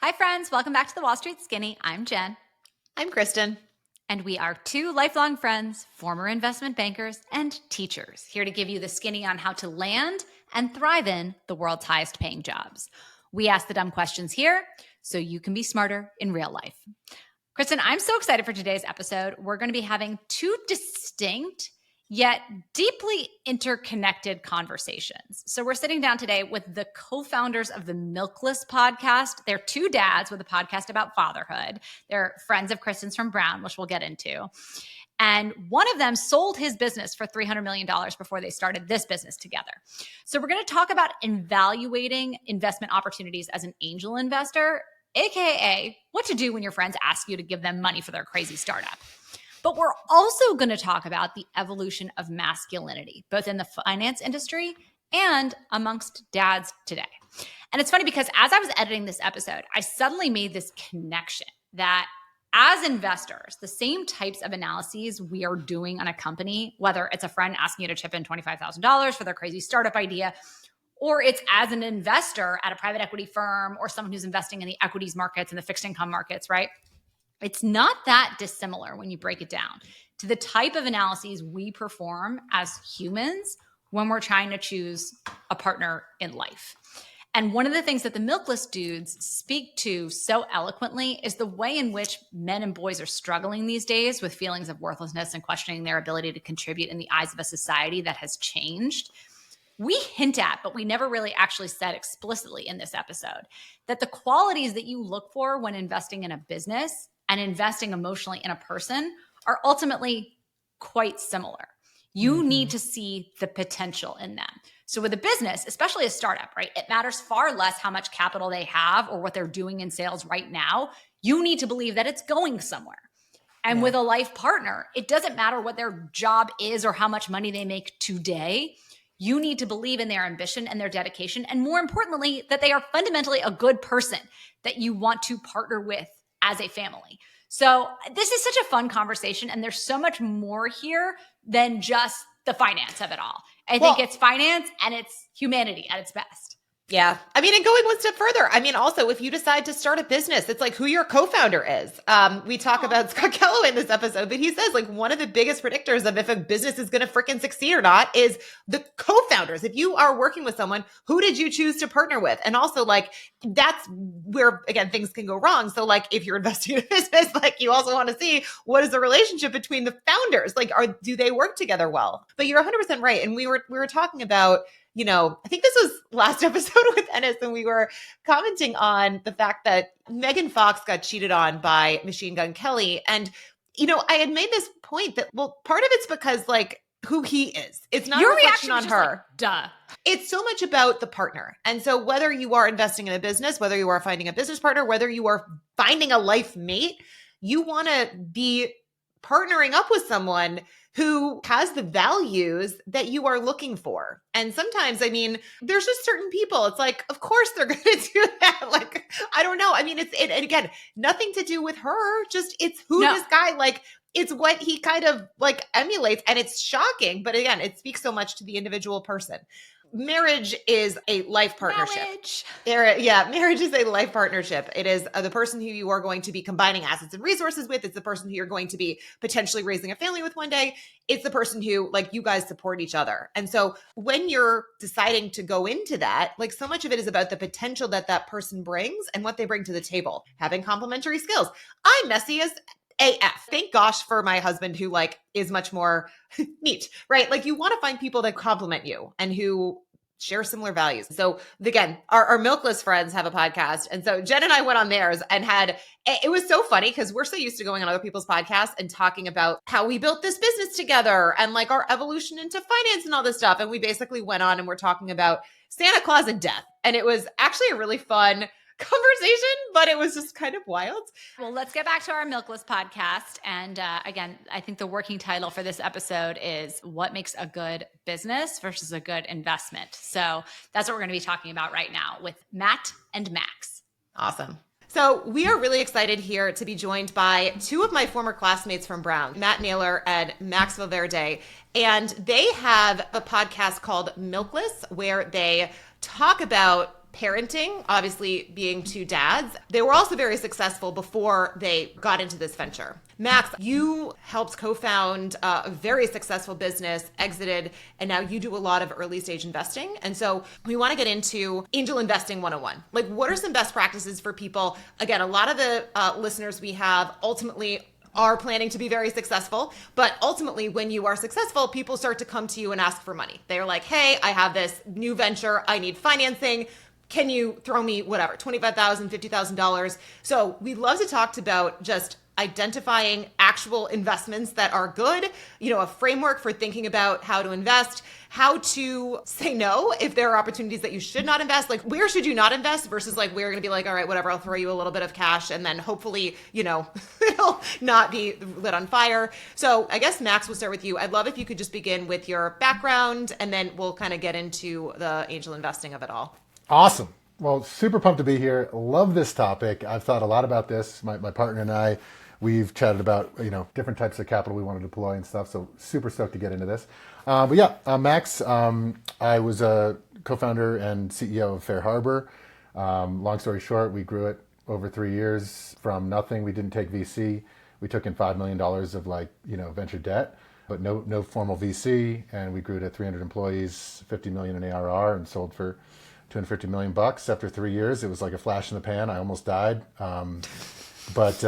Hi, friends. Welcome back to the Wall Street Skinny. I'm Jen. I'm Kristen. And we are two lifelong friends, former investment bankers, and teachers here to give you the skinny on how to land and thrive in the world's highest paying jobs. We ask the dumb questions here so you can be smarter in real life. Kristen, I'm so excited for today's episode. We're going to be having two distinct yet deeply interconnected conversations. So we're sitting down today with the co-founders of the Milkless podcast. They're two dads with a podcast about fatherhood. They're friends of Kristen's from Brown, which we'll get into. And one of them sold his business for $300 million before they started this business together. So we're going to talk about evaluating investment opportunities as an angel investor, AKA what to do when your friends ask you to give them money for their crazy startup. But we're also going to talk about the evolution of masculinity, both in the finance industry and amongst dads today. And it's funny because as I was editing this episode, I suddenly made this connection that as investors, the same types of analyses we are doing on a company, whether it's a friend asking you to chip in $25,000 for their crazy startup idea, or it's as an investor at a private equity firm or someone who's investing in the equities markets and the fixed income markets, right? It's not that dissimilar when you break it down to the type of analyses we perform as humans when we're trying to choose a partner in life. And one of the things that the Milkless dudes speak to so eloquently is the way in which men and boys are struggling these days with feelings of worthlessness and questioning their ability to contribute in the eyes of a society that has changed. We hint at, but we never really actually said explicitly in this episode, that the qualities that you look for when investing in a business and investing emotionally in a person are ultimately quite similar. You need to see the potential in them. So with a business, especially a startup, right, it matters far less how much capital they have or what they're doing in sales right now. You need to believe that it's going somewhere. And with a life partner, it doesn't matter what their job is or how much money they make today. You need to believe in their ambition and their dedication. And more importantly, that they are fundamentally a good person that you want to partner with as a family. So this is such a fun conversation. And there's so much more here than just the finance of it all. I think it's finance and it's humanity at its best. Yeah. I mean, and going one step further, I mean, also, if you decide to start a business, it's like who your co-founder is. We talk about Scott Kellaway in this episode, but he says like one of the biggest predictors of if a business is going to freaking succeed or not is the co-founders. If you are working with someone, who did you choose to partner with? And also like, that's where, again, things can go wrong. So like if you're investing in a business, like you also want to see what is the relationship between the founders? Like, do they work together well? But you're 100% right. And we were talking about, you know, I think this was last episode with Ennis, and we were commenting on the fact that Megan Fox got cheated on by Machine Gun Kelly. And, you know, I had made this point that, well, part of it's because like who he is. It's not a reflection on her. Like, duh. It's so much about the partner. And so whether you are investing in a business, whether you are finding a business partner, whether you are finding a life mate, you want to be partnering up with someone who has the values that you are looking for. And sometimes, I mean, there's just certain people, it's like, of course they're going to do that. Like, I don't know. I mean, and again, nothing to do with her, just it's who this guy, like, it's what he kind of like emulates, and it's shocking. But again, it speaks so much to the individual person. Marriage is a life partnership. Marriage is a life partnership. It is the person who you are going to be combining assets and resources with. It's the person who you're going to be potentially raising a family with one day. It's the person who, like, you guys support each other. And so when you're deciding to go into that, like, so much of it is about the potential that that person brings and what they bring to the table, having complementary skills. I'm messy as AF. Thank gosh for my husband who like is much more neat, right? Like you want to find people that complement you and who share similar values. So again, our Milkless friends have a podcast. And so Jen and I went on theirs and it was so funny because we're so used to going on other people's podcasts and talking about how we built this business together and like our evolution into finance and all this stuff. And we basically went on and we're talking about Santa Claus and death. And it was actually a really fun conversation, but it was just kind of wild. Well, let's get back to our Milkless podcast. And again, I think the working title for this episode is what makes a good business versus a good investment. So that's what we're going to be talking about right now with Matt and Max. Awesome. So we are really excited here to be joined by two of my former classmates from Brown, Matt Naylor and Max Valverde. And they have a podcast called Milkless where they talk about parenting, obviously being two dads. They were also very successful before they got into this venture. Max, you helped co-found a very successful business, exited, and now you do a lot of early stage investing. And so we want to get into angel investing 101. Like, what are some best practices for people? Again, a lot of the listeners we have ultimately are planning to be very successful. But ultimately, when you are successful, people start to come to you and ask for money. They're like, hey, I have this new venture. I need financing. Can you throw me whatever, $25,000, $50,000? So we love to talk about just identifying actual investments that are good, a framework for thinking about how to invest, how to say no if there are opportunities that you should not invest, like where should you not invest versus like we're going to be like, all right, whatever, I'll throw you a little bit of cash and then hopefully, it'll not be lit on fire. So I guess Max, we'll start with you. I'd love if you could just begin with your background and then we'll kind of get into the angel investing of it all. Awesome. Well, super pumped to be here. Love this topic. I've thought a lot about this. My partner and I, we've chatted about, different types of capital we want to deploy and stuff. So super stoked to get into this. But yeah, Max, I was a co-founder and CEO of Fair Harbor. Long story short, we grew it over 3 years from nothing. We didn't take VC. We took in $5 million of venture debt, but no formal VC. And we grew to 300 employees, 50 million in ARR, and sold for $250 million after 3 years. It was like a flash in the pan. I almost died. But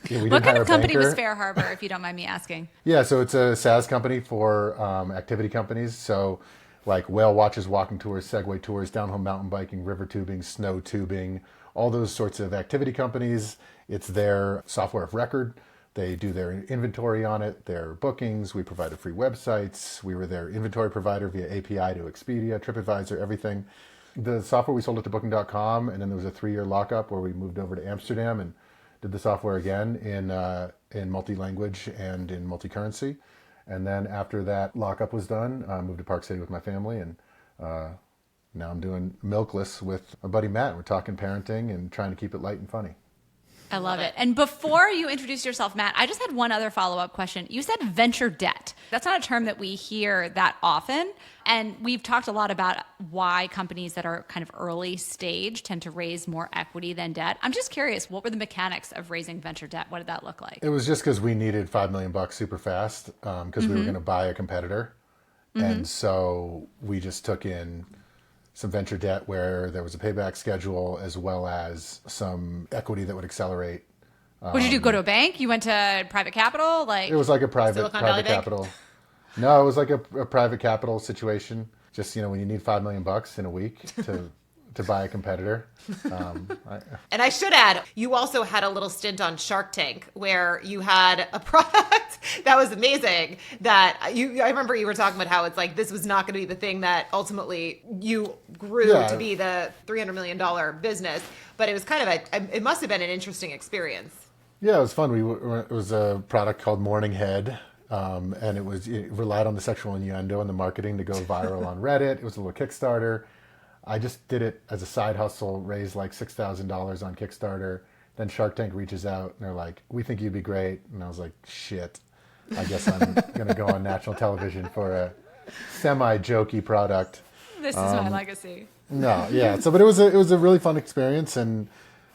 we didn't What kind hire of a company banker. was Fair Harbor, if you don't mind me asking? Yeah, so it's a SaaS company for activity companies. So like whale watches, walking tours, Segway tours, downhill mountain biking, river tubing, snow tubing, all those sorts of activity companies. It's their software of record. They do their inventory on it, their bookings. We provided free websites. We were their inventory provider via API to Expedia, TripAdvisor, everything. The software, we sold it to Booking.com, and then there was a 3-year lockup where we moved over to Amsterdam and did the software again in multi-language and in multi-currency. And then after that lockup was done, I moved to Park City with my family, and now I'm doing Milkless with my buddy Matt. We're talking parenting and trying to keep it light and funny. I love it. And before you introduce yourself, Matt, I just had one other follow-up question. You said venture debt. That's not a term that we hear that often. And we've talked a lot about why companies that are kind of early stage tend to raise more equity than debt. I'm just curious, what were the mechanics of raising venture debt? What did that look like? It was just because we needed $5 million super fast because we were going to buy a competitor. And so we just took in some venture debt where there was a payback schedule as well as some equity that would accelerate. What did you do? Go to a bank? You went to private capital? It was like a private capital. No, it was like a private capital situation. Just, when you need $5 million in a week to buy a competitor. And I should add, you also had a little stint on Shark Tank where you had a product that was amazing that I remember you were talking about how it's like, this was not going to be the thing that ultimately you grew to be the $300 million business, but it was kind of it must have been an interesting experience. Yeah, it was fun. It was a product called Morning Head. And it relied on the sexual innuendo and the marketing to go viral on Reddit. It was a little Kickstarter. I just did it as a side hustle, raised like $6,000 on Kickstarter. Then Shark Tank reaches out and they're like, we think you'd be great. And I was like, shit, I guess I'm going to go on national television for a semi-jokey product. This is my legacy. No, yeah. But it was a really fun experience, and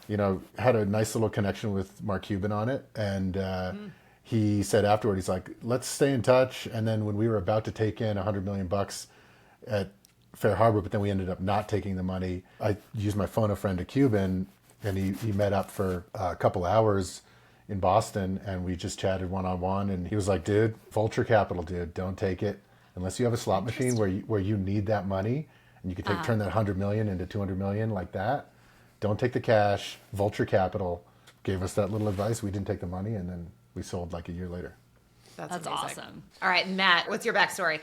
had a nice little connection with Mark Cuban on it. And he said afterward, he's like, let's stay in touch. And then when we were about to take in $100 million at Fair Harbor, but then we ended up not taking the money, I used my phone a friend to Cuban, and he met up for a couple hours in Boston, and we just chatted one-on-one. And he was like, dude, vulture capital, dude, don't take it unless you have a slot machine where you need that money and you can turn that 100 million into 200 million like that. Don't take the cash. Vulture capital gave us that little advice. We didn't take the money, and then we sold like a year later. That's awesome. All right, Matt, what's your backstory?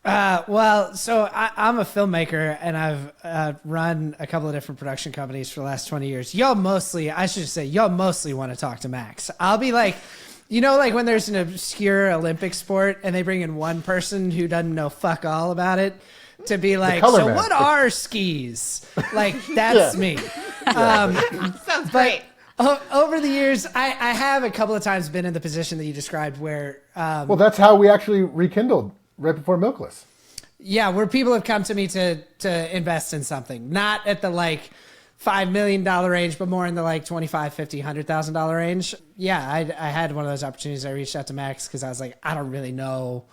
So I'm a filmmaker, and I've run a couple of different production companies for the last 20 years. Y'all mostly want to talk to Max. I'll be like, like when there's an obscure Olympic sport and they bring in one person who doesn't know fuck all about it to be like, so what are skis? Like, that's me. Sounds great. Over the years, I have a couple of times been in the position that you described where... well, that's how we actually rekindled right before Milkless. Yeah, where people have come to me to invest in something, not at the like $5 million range, but more in the like $25, $50, $100,000 range. Yeah, I had one of those opportunities. I reached out to Max because I was like, I don't really know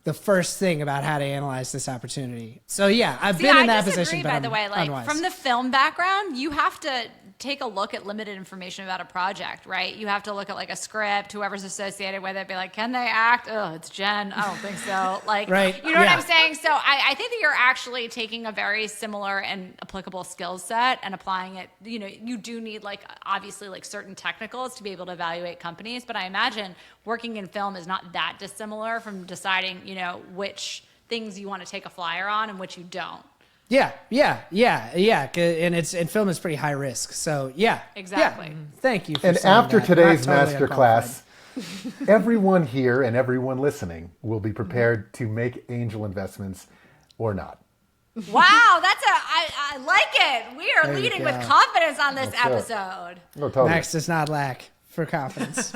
the first thing about how to analyze this opportunity. So yeah, I've been in that position. By the way, like from the film background, you have to take a look at limited information about a project, right? You have to look at like a script, whoever's associated with it, be like, can they act? Oh, it's Jen. I don't think so. Like, right. You know what I'm saying? So I think that you're actually taking a very similar and applicable skill set and applying it. You know, you do need like, obviously like certain technicals to be able to evaluate companies, but I imagine working in film is not that dissimilar from deciding, you know, which things you want to take a flyer on and which you don't. Yeah. And film is pretty high risk. So yeah. Exactly. Yeah. Thank you. And after today's masterclass, everyone here and everyone listening will be prepared to make angel investments or not. Wow, I like it. We are leading with confidence on this episode. No, totally. Max does not lack for confidence.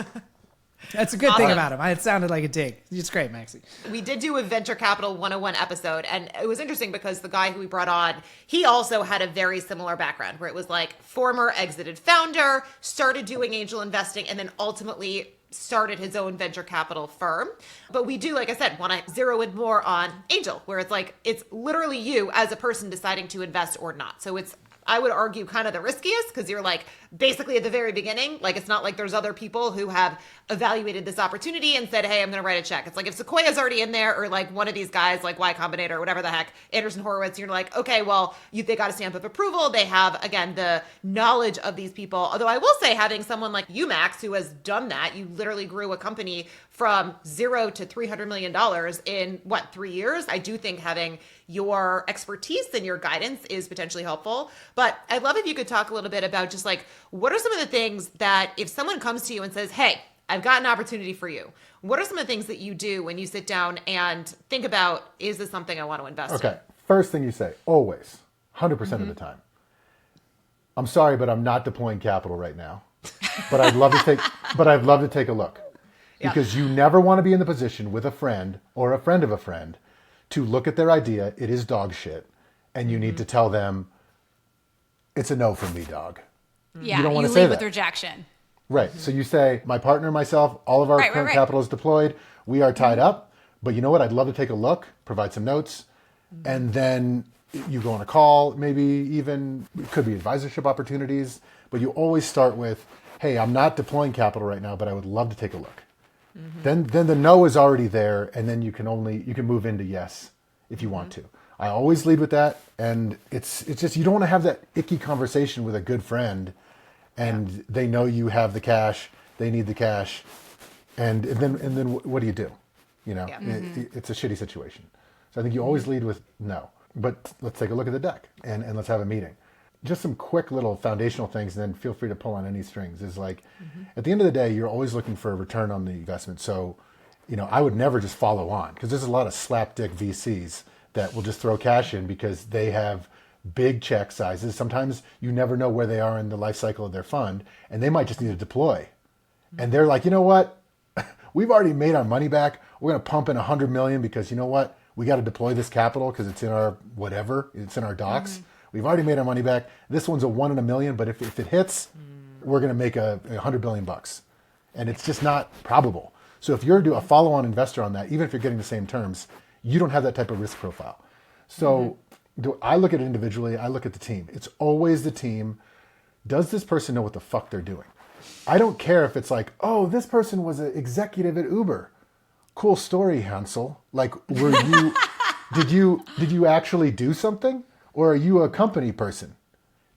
That's a good thing about him. It sounded like a dig. It's great, Maxie. We did do a Venture Capital 101 episode, and it was interesting because the guy who we brought on, he also had a very similar background where it was like former exited founder, started doing angel investing, and then ultimately started his own venture capital firm. But we do, like I said, want to zero in more on angel, where it's like, it's literally you as a person deciding to invest or not. So it's, I would argue, kind of the riskiest because you're like basically at the very beginning. Like, it's not like there's other people who have evaluated this opportunity and said, hey, I'm going to write a check. It's like if Sequoia's already in there, or like one of these guys like Y Combinator or whatever the heck, Anderson Horowitz, you're like, okay, well, they got a stamp of approval. They have, again, the knowledge of these people. Although I will say, having someone like you, Max, who has done that, you literally grew a company from $0 to $300 million in 3 years? I do think having your expertise and your guidance is potentially helpful. But I'd love if you could talk a little bit about just like, what are some of the things that if someone comes to you and says, hey, I've got an opportunity for you, what are some of the things that you do when you sit down and think about, is this something I want to invest in? Okay. First thing you say, always, 100% of the time, I'm sorry, but I'm not deploying capital right now. But I'd love to take a look. Because you never want to be in the position with a friend or a friend of a friend to look at their idea, it is dog shit, and you need to tell them, it's a no from me, dog. Yeah, you don't want to lead say that. with rejection. Right. So you say, my partner and myself, all of our current capital is deployed. We are tied up. But you know what? I'd love to take a look, provide some notes, and then you go on a call, maybe even, it could be advisorship opportunities. But you always start with, hey, I'm not deploying capital right now, but I would love to take a look. Then the no is already there, and then you can move into yes if you want to. I always lead with that, and it's just, you don't want to have that icky conversation with a good friend, and they know you have the cash, they need the cash, and then what do you do? You know, it's a shitty situation. So I think you always lead with no, but let's take a look at the deck and let's have a meeting. Just some quick little foundational things, and then feel free to pull on any strings, is like, at the end of the day, you're always looking for a return on the investment. So, you know, I would never just follow on, because there's a lot of slapdick VCs that will just throw cash in because they have big check sizes. Sometimes you never know where they are in the life cycle of their fund, and they might just need to deploy. And they're like, you know what? We've already made our money back. We're going to pump in 100 million because, you know what? We got to deploy this capital because it's in our whatever, it's in our docs. We've already made our money back. This one's a 1 in a million, but if it hits, we're going to make $100 billion. And it's just not probable. So if you're a follow-on investor on that, even if you're getting the same terms, you don't have that type of risk profile. So I look at it individually. I look at the team. It's always the team. Does this person know what the fuck they're doing? I don't care if it's like, oh, this person was an executive at Uber. Cool story, Hansel. Like, did you actually do something? Or are you a company person?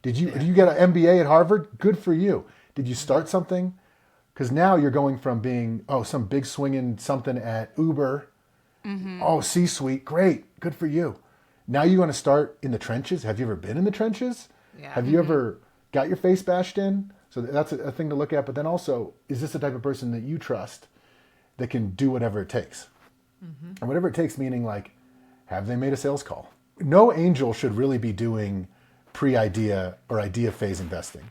Did you get an MBA at Harvard? Good for you. Did you start something? Because now you're going from being, some big swinging something at Uber. Oh, C-suite, great, good for you. Now you want to start in the trenches. Have you ever been in the trenches? Yeah. Have you ever got your face bashed in? So that's a thing to look at. But then also, is this the type of person that you trust that can do whatever it takes? And whatever it takes, meaning like, have they made a sales call? No angel should really be doing pre-idea or idea phase investing.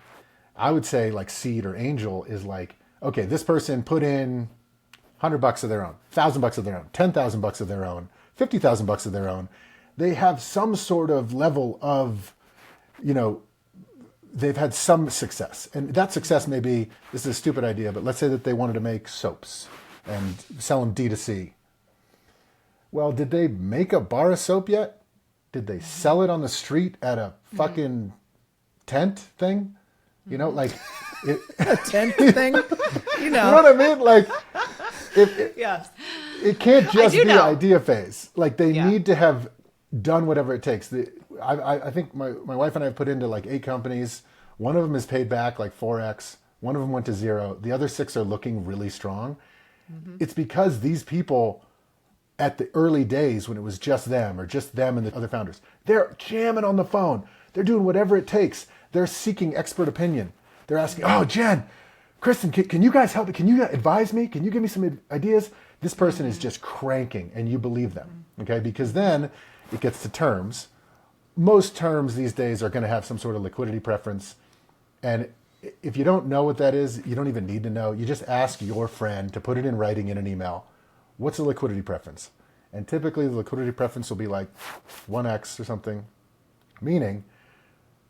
I would say like seed or angel is like, okay, this person put in $100 of their own, $1,000 of their own, $10,000 of their own, $50,000 of their own, they have some sort of level of, they've had some success. And that success may be, this is a stupid idea, but let's say that they wanted to make soaps and sell them D2C. Well, did they make a bar of soap yet? Did they sell it on the street at a fucking tent thing? A tent thing? You know what I mean? Like, Yes. it can't just be know. idea phase. Like, they need to have done whatever it takes. I think my wife and I have put into like 8 companies. One of them is paid back like 4x. One of them went to 0. The other 6 are looking really strong. It's because these people at the early days when it was just them or just them and the other founders, they're jamming on the phone. They're doing whatever it takes. They're seeking expert opinion. They're asking, oh, Jen, Kristen, can you guys help me? Can you advise me? Can you give me some ideas? This person is just cranking and you believe them, okay? Because then it gets to terms. Most terms these days are going to have some sort of liquidity preference. And if you don't know what that is, you don't even need to know. You just ask your friend to put it in writing in an email. What's a liquidity preference? And typically the liquidity preference will be like 1x or something. Meaning,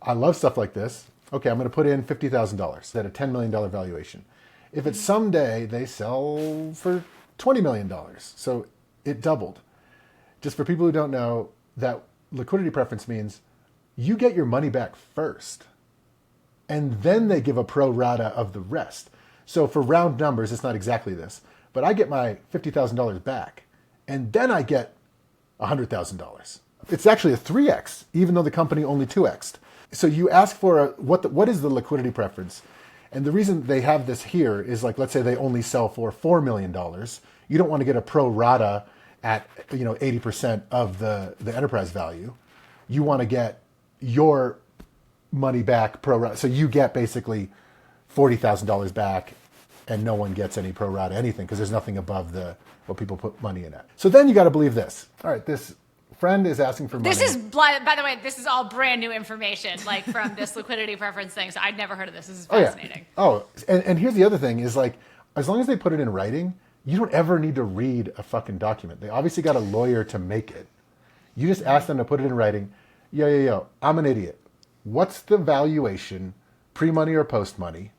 I love stuff like this. Okay, I'm going to put in $50,000 at a $10 million valuation. If it's someday they sell for $20 million, so it doubled. Just for people who don't know, that liquidity preference means you get your money back first, and then they give a pro rata of the rest. So for round numbers, it's not exactly this, but I get my $50,000 back, and then I get $100,000. It's actually a 3x, even though the company only 2x'd. So you ask for what is the liquidity preference? And the reason they have this here is like, let's say they only sell for $4 million. You don't want to get a pro rata at 80% of the enterprise value. You want to get your money back pro rata. So you get basically $40,000 back and no one gets any pro rata anything because there's nothing above what people put money in at. So then you got to believe this. All right, this friend is asking for money. This is, by the way, this is all brand new information, like from this liquidity preference thing. So I'd never heard of this. This is fascinating. And here's the other thing is like, as long as they put it in writing, you don't ever need to read a fucking document. They obviously got a lawyer to make it. You just ask them to put it in writing. Yo, I'm an idiot. What's the valuation, pre-money or post-money?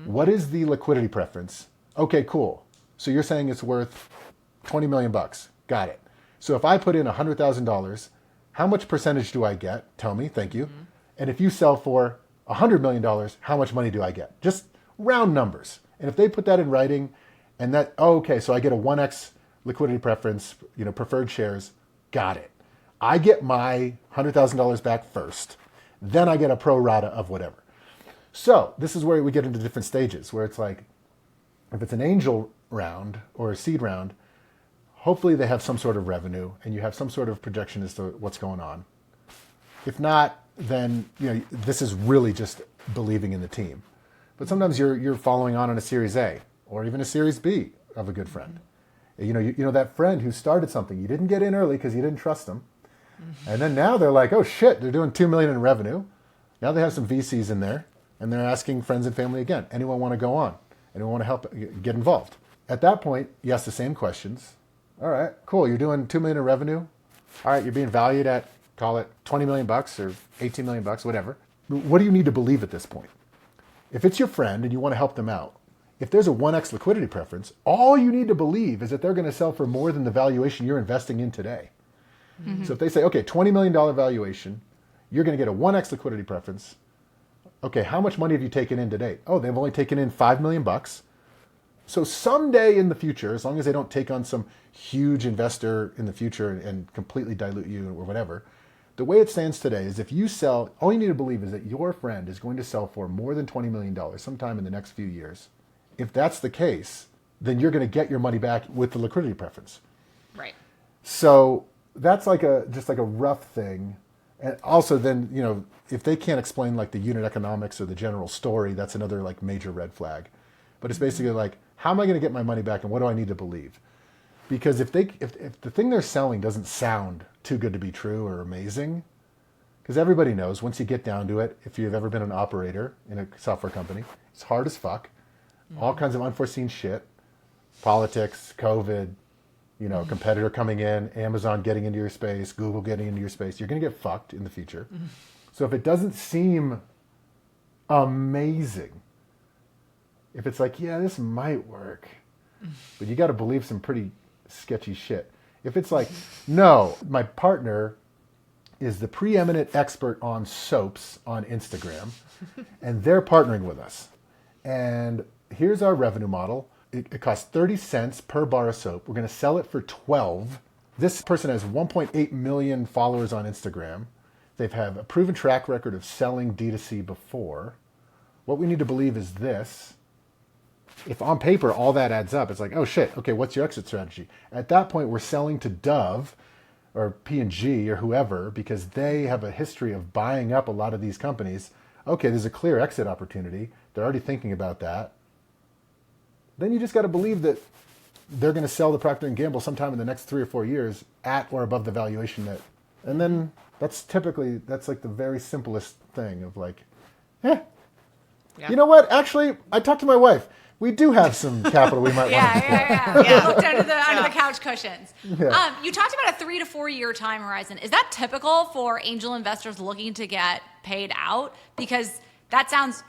What is the liquidity preference? Okay, cool. So you're saying it's worth $20 million. Got it. So if I put in $100,000, how much percentage do I get? Tell me, thank you. And if you sell for $100 million, how much money do I get? Just round numbers. And if they put that in writing, and that, so I get a 1x liquidity preference, preferred shares, got it. I get my $100,000 back first, then I get a pro rata of whatever. So this is where we get into different stages, where it's like, if it's an angel round or a seed round, hopefully they have some sort of revenue and you have some sort of projection as to what's going on. If not, then this is really just believing in the team. But sometimes you're following on a Series A or even a Series B of a good friend. You know that friend who started something. You didn't get in early because you didn't trust them. And then now they're like, oh shit, they're doing $2 million in revenue. Now they have some VCs in there and they're asking friends and family again. Anyone want to go on? Anyone want to help get involved? At that point, you ask the same questions. All right, cool. You're doing $2 million in revenue. All right, you're being valued at, call it $20 million or $18 million, whatever. What do you need to believe at this point? If it's your friend and you want to help them out, if there's a 1x liquidity preference, all you need to believe is that they're going to sell for more than the valuation you're investing in today. So if they say, okay, $20 million valuation, you're going to get a 1x liquidity preference. Okay, how much money have you taken in to date? Oh, they've only taken in $5 million. So someday in the future, as long as they don't take on some huge investor in the future and completely dilute you or whatever, the way it stands today is if you sell, all you need to believe is that your friend is going to sell for more than $20 million sometime in the next few years. If that's the case, then you're going to get your money back with the liquidity preference. Right. So that's just like a rough thing. And also then, if they can't explain like the unit economics or the general story, that's another like major red flag. But it's basically like, how am I going to get my money back and what do I need to believe? Because if the thing they're selling doesn't sound too good to be true or amazing, because everybody knows once you get down to it, if you've ever been an operator in a software company, it's hard as fuck. All kinds of unforeseen shit, politics, COVID, competitor coming in, Amazon getting into your space, Google getting into your space, you're going to get fucked in the future. So if it doesn't seem amazing, if it's like, yeah, this might work, but you got to believe some pretty sketchy shit. If it's like, no, my partner is the preeminent expert on soaps on Instagram, and they're partnering with us. And here's our revenue model. It costs 30 cents per bar of soap. We're going to sell it for 12. This person has 1.8 million followers on Instagram. They've had a proven track record of selling D2C before. What we need to believe is this. If on paper all that adds up, it's like, oh shit, okay, what's your exit strategy? At that point, we're selling to Dove or P&G or whoever because they have a history of buying up a lot of these companies. Okay, there's a clear exit opportunity. They're already thinking about that. Then you just got to believe that they're going to sell the Procter & Gamble sometime in the next 3 or 4 years at or above the valuation that, and then that's like the very simplest thing of like, you know what? Actually, I talked to my wife. We do have some capital we might want to deploy. Yeah. Looked under the couch cushions. Yeah. You talked about a 3 to 4 year time horizon. Is that typical for angel investors looking to get paid out? Because that sounds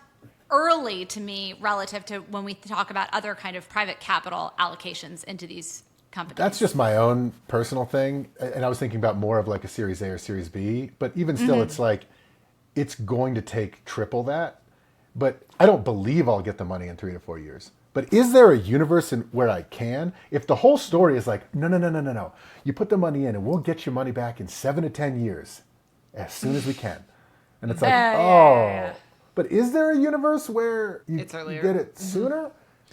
early to me relative to when we talk about other kind of private capital allocations into these companies. That's just my own personal thing. And I was thinking about more of like a Series A or Series B. But even still, it's like, it's going to take triple that. But I don't believe I'll get the money in 3 to 4 years. But is there a universe where I can? If the whole story is like, no. You put the money in and we'll get your money back in 7 to 10 years as soon as we can. And it's like, But is there a universe where you get it sooner?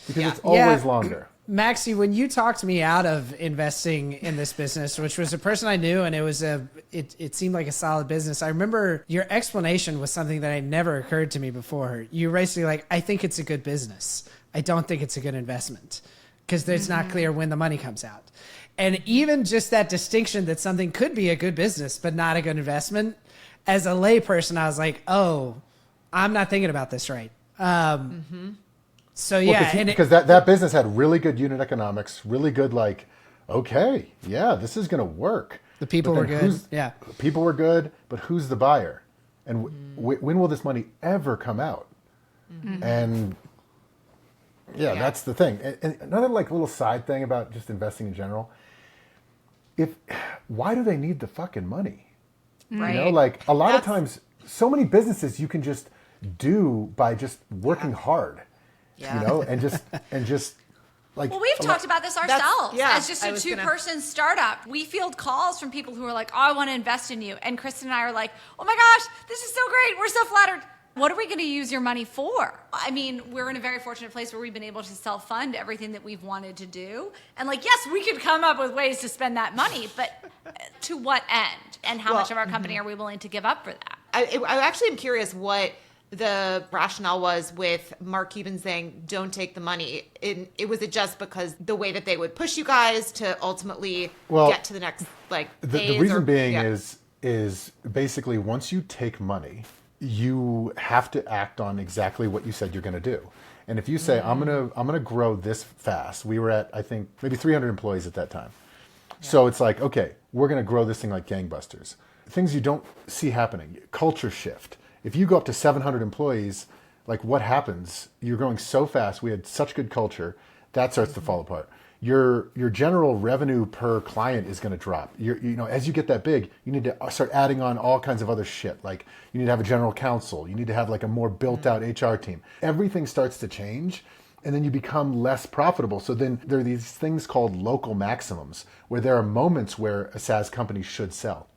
Because it's always longer. Maxie, when you talked me out of investing in this business, which was a person I knew, and it seemed like a solid business, I remember your explanation was something that had never occurred to me before. You were basically like, I think it's a good business. I don't think it's a good investment because it's not clear when the money comes out. And even just that distinction that something could be a good business but not a good investment, as a layperson, I was like, oh, I'm not thinking about this right. So because that business had really good unit economics, really good this is going to work. The people were good. People were good, but who's the buyer? And when will this money ever come out? And that's the thing. And another little side thing about just investing in general. Why do they need the fucking money? Right. A lot of times, so many businesses you can just do by just working hard. And just like. Well, we've talked about this ourselves as just a two-person startup. We field calls from people who are like, "Oh, I want to invest in you," and Kristen and I are like, "Oh my gosh, this is so great! We're so flattered. What are we going to use your money for?" I mean, we're in a very fortunate place where we've been able to self-fund everything that we've wanted to do, and yes, we could come up with ways to spend that money, but to what end? And how much of our company are we willing to give up for that? I actually am curious what the rationale was with Mark Cuban saying, don't take the money. Was it just because the way that they would push you guys to ultimately get to the next the reason being is basically once you take money, you have to act on exactly what you said you're going to do. And if you say, I'm gonna grow this fast, we were at, I think, maybe 300 employees at that time. So it's like, okay, we're going to grow this thing like gangbusters. Things you don't see happening. Culture shift. If you go up to 700 employees, what happens? You're growing so fast. We had such good culture. That starts to fall apart. Your general revenue per client is going to drop. As you get that big, you need to start adding on all kinds of other shit. You need to have a general counsel. You need to have a more built out HR team. Everything starts to change. And then you become less profitable. So then there are these things called local maximums, where there are moments where a SaaS company should sell.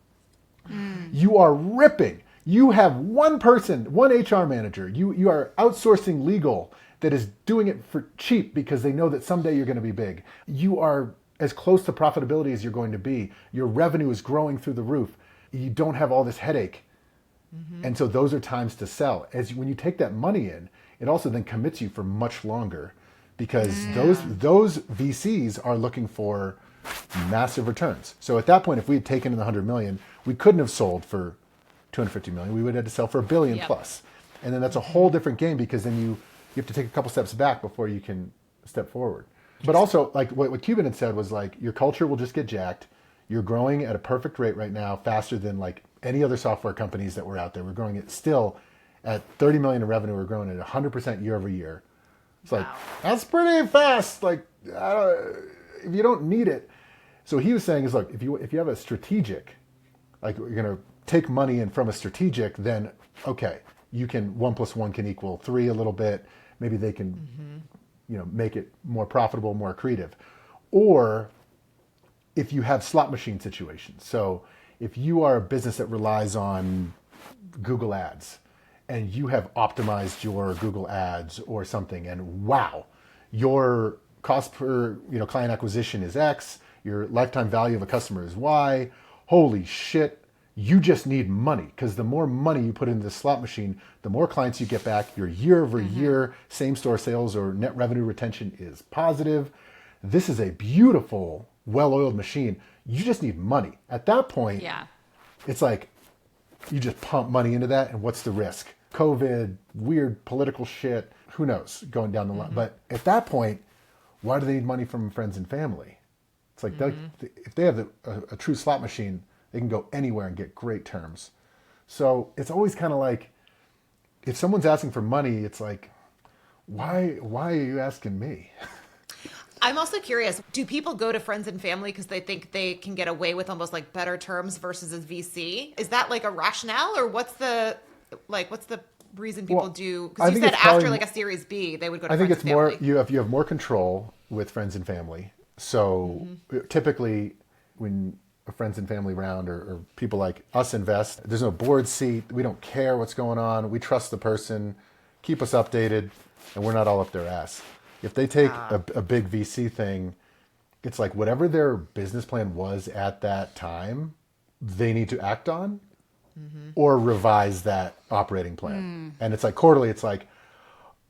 You are ripping. You have one person, one HR manager. You are outsourcing legal that is doing it for cheap because they know that someday you're going to be big. You are as close to profitability as you're going to be. Your revenue is growing through the roof. You don't have all this headache. And so those are times to sell. When you take that money in, it also then commits you for much longer because those VCs are looking for massive returns. So at that point, if we had taken in the 100 million, we couldn't have sold for 250 million. We would have had to sell for $1 billion plus. And then that's a whole different game because then you have to take a couple steps back before you can step forward. But also, like what Cuban had said was like, your culture will just get jacked. You're growing at a perfect rate right now, faster than like any other software companies that were out there. We're growing it still at 30 million in revenue. We're growing at 100% year over year. It's like, that's pretty fast. Like, if you don't need it. So he was saying is, look, if you have a strategic, like you're going to take money in from a strategic, then okay, you can 1 + 1 can equal 3 a little bit. Maybe they can, make it more profitable, more accretive. Or if you have slot machine situations. So if you are a business that relies on Google Ads and you have optimized your Google Ads or something, and wow, your cost per client acquisition is X, your lifetime value of a customer is Y. Holy shit, you just need money, because the more money you put into the slot machine, the more clients you get back. Your year over year same store sales or net revenue retention is positive. This is a beautiful, well-oiled machine. You just need money. At that point, it's like you just pump money into that, and what's the risk? COVID, weird political shit, who knows, going down the line. But at that point, why do they need money from friends and family? It's like if they have a true slot machine, they can go anywhere and get great terms. So it's always kind of like, if someone's asking for money, it's like, why are you asking me? I'm also curious, do people go to friends and family because they think they can get away with almost like better terms versus a VC? Is that like a rationale, or what's the reason people do? Because you said after like a Series B, they would go to friends and family. I think it's more, you have more control with friends and family. So typically when a friends and family round or people like us invest, there's no board seat. We don't care what's going on. We trust the person, keep us updated, and we're not all up their ass. If they take a big VC thing, it's like whatever their business plan was at that time, they need to act on or revise that operating plan. And it's like quarterly, it's like,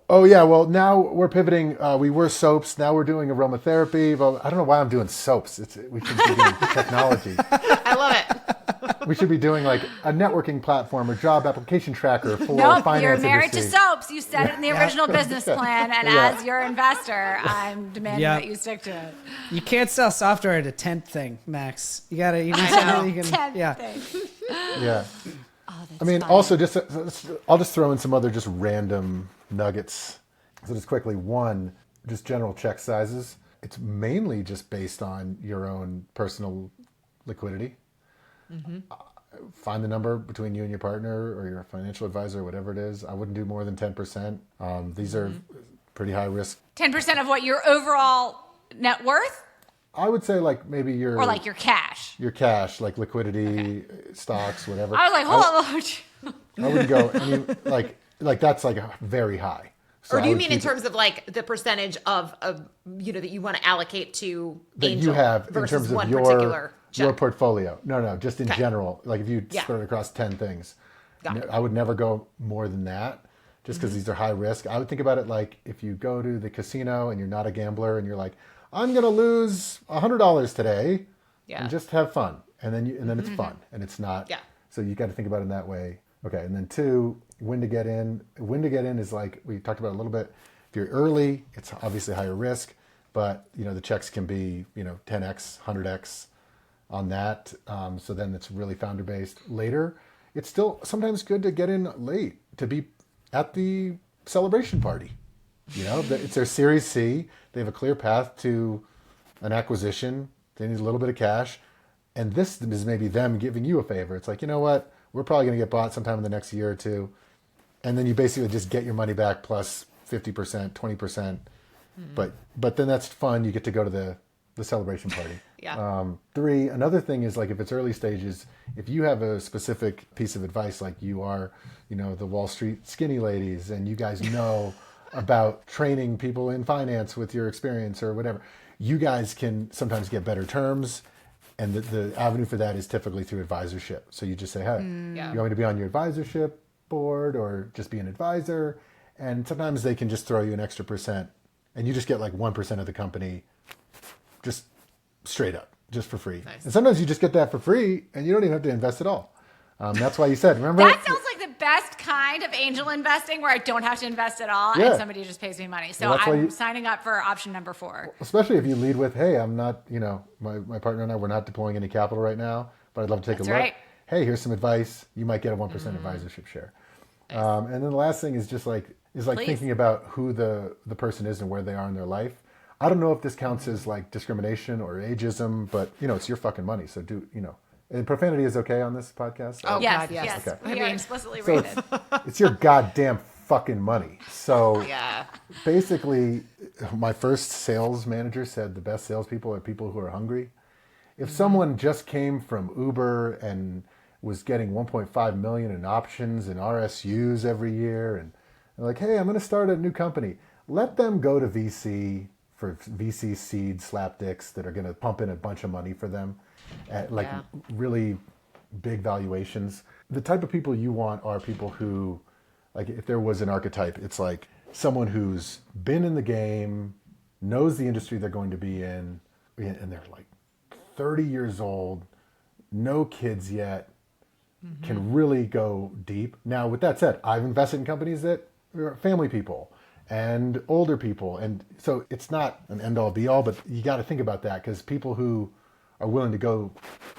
oh yeah, well now we're pivoting. We were soaps, now we're doing aromatherapy. Well, I don't know why I'm doing soaps. We should be doing technology. I love it. We should be doing like a networking platform or job application tracker for finance you're married industry. to soaps. You said it in the original business plan, and as your investor, I'm demanding that you stick to it. You can't sell software at a tent thing, Max. You gotta. You need I know. something you can. Tent Yeah. thing. Yeah. Oh, that's I mean, funny. also I'll just throw in some other just random nuggets. So just quickly, one, just general check sizes. It's mainly just based on your own personal liquidity. Find the number between you and your partner or your financial advisor, whatever it is. I wouldn't do more than 10%. These are pretty high risk. 10% of what your overall net worth, I would say like maybe or like your cash. your cash, like liquidity, stocks, whatever. I was like, hold on. I wouldn't go any like that's like very high. So Or do I you would mean in keep it- terms of like the percentage of that you want to allocate to that angel you have in versus terms of one your particular check? portfolio? No, just in Okay. general. Like if you spread it across 10 things, Got it. I would never go more than that, just because these are high risk. I would think about it like if you go to the casino and you're not a gambler and you're like, I'm gonna lose $100 today, and just have fun, and then it's fun and it's not. Yeah. So you got to think about it in that way. Okay, and then two, when to get in. When to get in is like we talked about a little bit. If you're early, it's obviously higher risk, but the checks can be 10x, 100x on that. So then it's really founder based. Later, it's still sometimes good to get in late to be at the celebration party. It's their Series C. They have a clear path to an acquisition. They need a little bit of cash, and this is maybe them giving you a favor. It's like, you know what? We're probably going to get bought sometime in the next year or two, and then you basically just get your money back plus 50%, 20%. But then that's fun. You get to go to the celebration party. Yeah. Three, another thing is like if it's early stages, if you have a specific piece of advice, like you are, the Wall Street skinny ladies, and you guys know about training people in finance with your experience or whatever, you guys can sometimes get better terms. And the avenue for that is typically through advisorship. So you just say, hey, you want me to be on your advisorship board or just be an advisor? And sometimes they can just throw you an extra percent, and you just get like 1% of the company just straight up, just for free. Nice. And sometimes you just get that for free and you don't even have to invest at all. That's why you said, remember? That sounds like the best kind of angel investing where I don't have to invest at all Yeah. and somebody just pays me money. So Well, that's why I'm you- signing up for option number 4. Especially if you lead with, hey, I'm not, my partner and I, we're not deploying any capital right now, but I'd love to take That's a look. right. Hey, here's some advice. You might get a 1% advisorship share. And then the last thing is just like Please. thinking about who the person is and where they are in their life. I don't know if this counts as like discrimination or ageism, but it's your fucking money. So and profanity is okay on this podcast? Oh, Yes, God, yes. yes. Okay. We are explicitly So rated. it's your goddamn fucking money. So Yeah. basically, my first sales manager said the best salespeople are people who are hungry. If someone just came from Uber and was getting 1.5 million in options and RSUs every year, and they're like, hey, I'm going to start a new company, let them go to VC for VC seed slapdicks that are going to pump in a bunch of money for them at really big valuations. The type of people you want are people who, like, if there was an archetype, it's like someone who's been in the game, knows the industry they're going to be in, and they're like 30 years old, no kids yet, can really go deep. Now, with that said, I've invested in companies that are family people and older people. And so it's not an end all be all, but you got to think about that, because people who are willing to go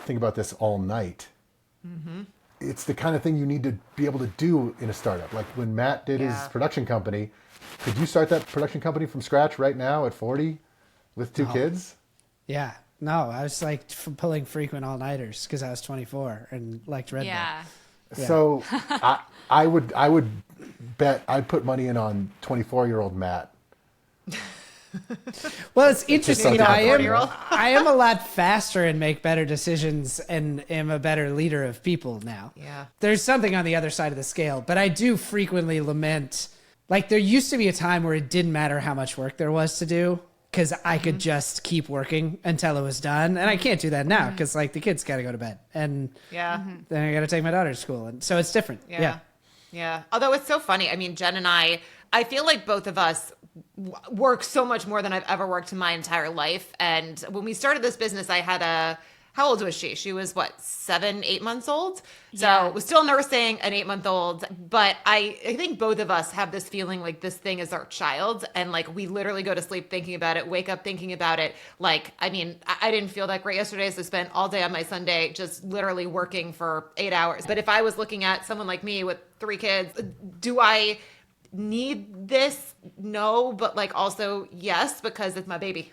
think about this all night, it's the kind of thing you need to be able to do in a startup. Like when Matt did his production company, could you start that production company from scratch right now at 40 with 2 kids? Yeah. No, I was like pulling frequent all-nighters because I was 24 and liked Red Bull. Yeah. So I would bet I'd put money in on 24-year-old Matt. Well, it's interesting. something I like am that. I am a lot faster and make better decisions and am a better leader of people now. Yeah. There's something on the other side of the scale, but I do frequently lament. Like there used to be a time where it didn't matter how much work there was to do because I could just keep working until it was done, and I can't do that now because like the kids got to go to bed and then I got to take my daughter to school, and so it's different. Yeah. Yeah. Although it's so funny. I mean, Jen and I feel like both of us work so much more than I've ever worked in my entire life. And when we started this business, I had how old was she? She was what, 7, 8 months old? So was still nursing an 8-month-old. But I think both of us have this feeling like this thing is our child. And like we literally go to sleep thinking about it, wake up thinking about it. Like, I mean, I didn't feel that great yesterday, so I spent all day on my Sunday just literally working for 8 hours. But if I was looking at someone like me with 3 kids, do I need this? No, but like also yes, because it's my baby.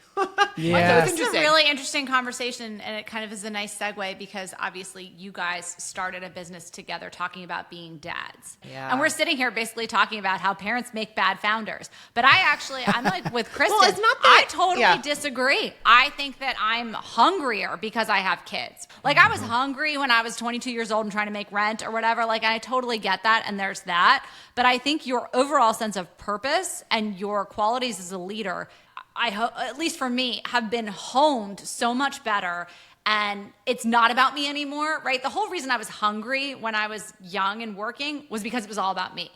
Yeah. This is a really interesting conversation, and it kind of is a nice segue because obviously you guys started a business together talking about being dads. Yeah. And we're sitting here basically talking about how parents make bad founders. But I'm like with Kristen, Well, it's not that- I totally yeah. disagree. I think that I'm hungrier because I have kids. Like I was hungry when I was 22 years old and trying to make rent or whatever. Like I totally get that, and there's that. But I think your overall sense of purpose and your qualities as a leader, I hope, at least for me, have been honed so much better. And it's not about me anymore, right? The whole reason I was hungry when I was young and working was because it was all about me.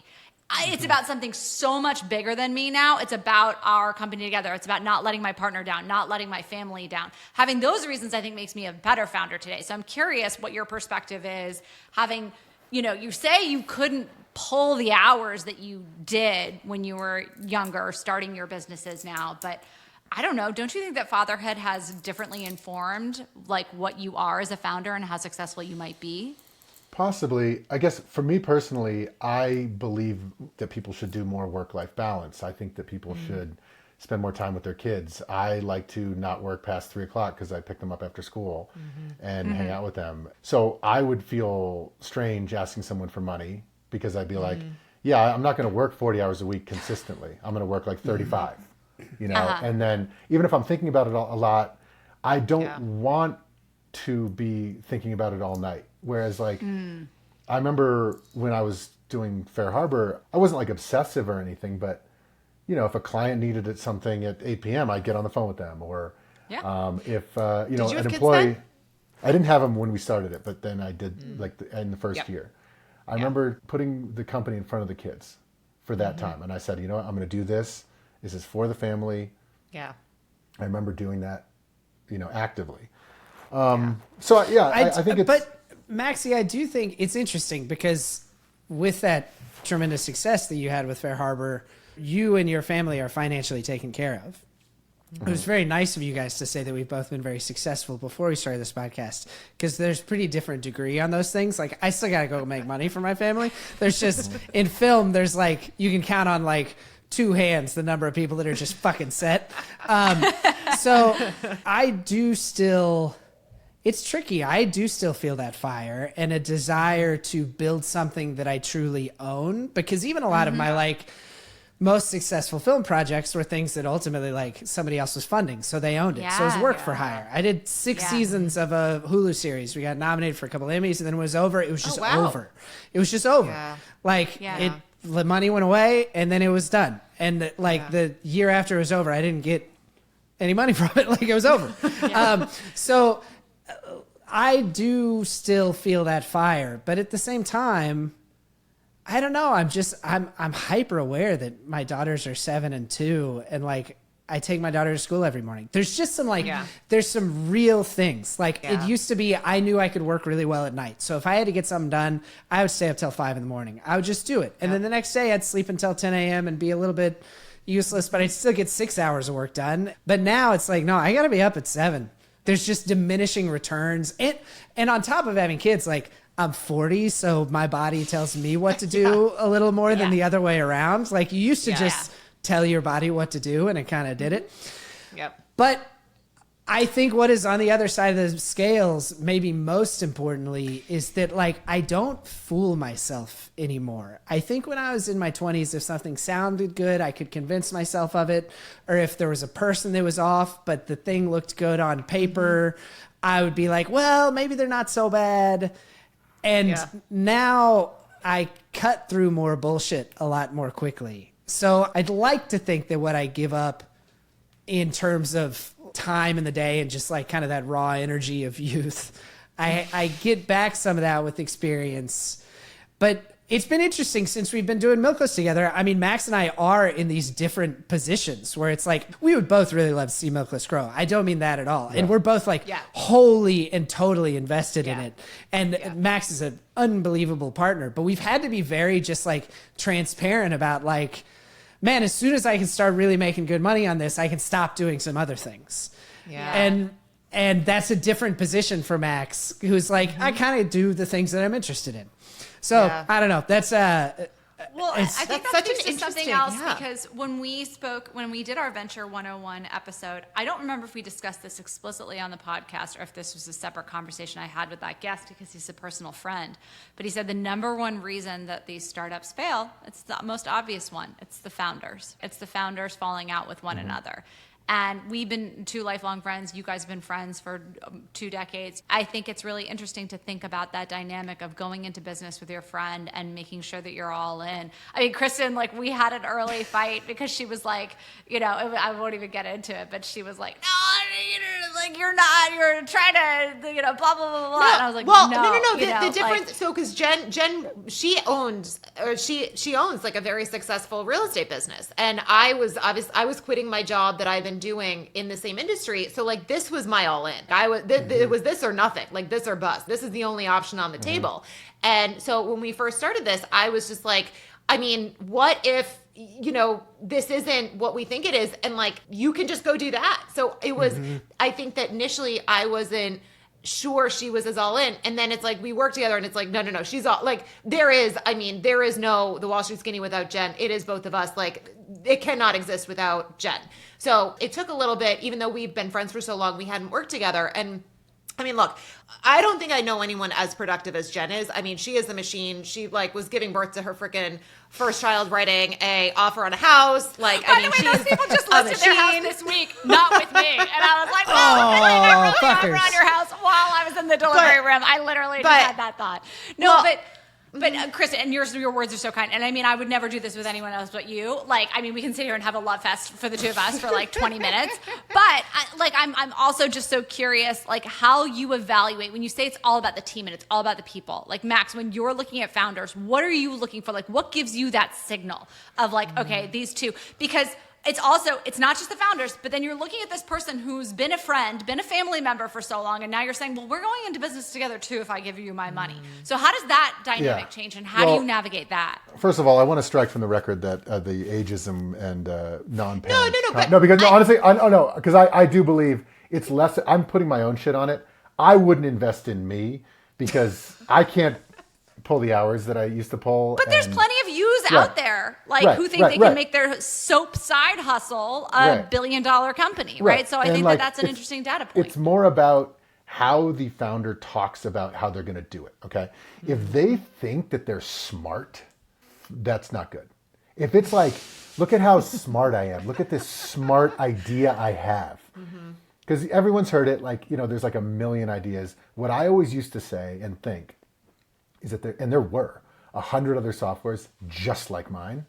It's about something so much bigger than me now. It's about our company together. It's about not letting my partner down, not letting my family down. Having those reasons, I think, makes me a better founder today. So I'm curious what your perspective is. Having, you say you couldn't pull the hours that you did when you were younger, starting your businesses now, but I don't know. Don't you think that fatherhood has differently informed like what you are as a founder and how successful you might be? Possibly. I guess for me personally, I believe that people should do more work-life balance. I think that people should spend more time with their kids. I like to not work past 3 o'clock because I pick them up after school and hang out with them. So I would feel strange asking someone for money because I'd be like, yeah, I'm not going to work 40 hours a week consistently. I'm going to work like 35, and then even if I'm thinking about it a lot, I don't want to be thinking about it all night. Whereas like, I remember when I was doing Fair Harbor, I wasn't like obsessive or anything, but if a client needed something at 8 p.m., I'd get on the phone with them. Or if, have an kids employee, then? I didn't have them when we started it, but then I did in the first year. I remember putting the company in front of the kids for that time. And I said, I'm going to do this. This is for the family. Yeah. I remember doing that, actively. So I think it's... But Maxie, I do think it's interesting because with that tremendous success that you had with Fair Harbor, you and your family are financially taken care of. It was very nice of you guys to say that we've both been very successful before we started this podcast, because there's pretty different degree on those things. Like, I still got to go make money for my family. There's just, in film, there's like, you can count on like 2 hands the number of people that are just fucking set. So I do still, it's tricky. I do still feel that fire and a desire to build something that I truly own, because even a lot of my like most successful film projects were things that ultimately like somebody else was funding, so they owned it. So it was work for hire. I did 6 seasons of a Hulu series. We got nominated for a couple Emmys, and then when it was over, it was just over. It was just over. The money went away, and then it was done. And the year after it was over, I didn't get any money from it. Like, it was over. So I do still feel that fire, but at the same time, I don't know. I'm hyper aware that my daughters are 7 and 2, and like I take my daughter to school every morning. There's just some there's some real things. Like it used to be, I knew I could work really well at night. So if I had to get something done, I would stay up till 5 in the morning. I would just do it. And then the next day I'd sleep until 10 a.m. and be a little bit useless, but I'd still get 6 hours of work done. But now it's like, no, I got to be up at 7. There's just diminishing returns. And on top of having kids, like, I'm 40, so my body tells me what to do a little more than the other way around. Like, you used to just tell your body what to do, and it kind of did it. Yep. But I think what is on the other side of the scales, maybe most importantly, is that, like, I don't fool myself anymore. I think when I was in my 20s, if something sounded good, I could convince myself of it. Or if there was a person that was off, but the thing looked good on paper, I would be like, well, maybe they're not so bad. And now I cut through more bullshit a lot more quickly. So I'd like to think that what I give up in terms of time in the day and just like kind of that raw energy of youth, I get back some of that with experience. But it's been interesting since we've been doing Milkless together. I mean, Max and I are in these different positions where it's like, we would both really love to see Milkless grow. I don't mean that at all. Yeah. And we're both like wholly and totally invested in it. And Max is an unbelievable partner, but we've had to be very just like transparent about like, man, as soon as I can start really making good money on this, I can stop doing some other things. Yeah. And that's a different position for Max, who's like, I kind of do the things that I'm interested in. So I don't know. That's well, I think such speaks an to something interesting else because when we did our Venture 101 episode, I don't remember if we discussed this explicitly on the podcast or if this was a separate conversation I had with that guest because he's a personal friend. But he said the number one reason that these startups fail, it's the most obvious one. It's the founders. It's the founders falling out with one another. And we've been 2 lifelong friends. You guys have been friends for 2 decades. I think it's really interesting to think about that dynamic of going into business with your friend and making sure that you're all in. I mean, Kristen, like, we had an early fight because she was like, you know, I won't even get into it, but she was like, no, like, you're trying to, you know, blah, blah, blah, blah. No, and I was like, well, no. The difference, like, so because Jen, she owns like a very successful real estate business. And I was quitting my job that I've been doing in the same industry. So like, this was my all in. It was this or nothing, like this or bust. This is the only option on the table. And so when we first started this, I was just like, I mean, what if, you know, this isn't what we think it is? And like, you can just go do that. So it was, I think that initially I wasn't sure she was as all in. And then it's like, we work together and it's like, no, she's all like, there is no the Wall Street Skinny without Jen. It is both of us. Like, it cannot exist without Jen. So it took a little bit, even though we've been friends for so long, we hadn't worked together. And I mean, look, I don't think I know anyone as productive as Jen is. I mean, she is a machine. She like was giving birth to her freaking first child, writing a offer on a house. Like, by the way, those people just listed their house this week, not with me. And I was like, I really offer on your house while I was in the delivery room. I literally just had that thought. No, but Kristen, and your words are so kind. And I mean, I would never do this with anyone else but you. Like, I mean, we can sit here and have a love fest for the 2 of us for like 20 minutes. But I'm also just so curious, like, how you evaluate when you say it's all about the team and it's all about the people. Like, Max, when you're looking at founders, what are you looking for? Like, what gives you that signal of like, okay, these two? Because it's also, it's not just the founders, but then you're looking at this person who's been a friend, been a family member for so long, and now you're saying, well, we're going into business together too if I give you my money. So how does that dynamic change, and how do you navigate that? First of all, I want to strike from the record that the ageism and non-parent. Honestly, because I do believe it's less. I'm putting my own shit on it. I wouldn't invest in me because I can't pull the hours that I used to pull. But there's plenty of yous out there who think they can make their soap side hustle a $1 billion company, right? So I think that's an interesting data point. It's more about how the founder talks about how they're going to do it, okay? If they think that they're smart, that's not good. If it's like, look at how smart I am. Look at this smart idea I have. Because everyone's heard it, like, there's like a million ideas. What I always used to say and think is that there were 100 other softwares just like mine,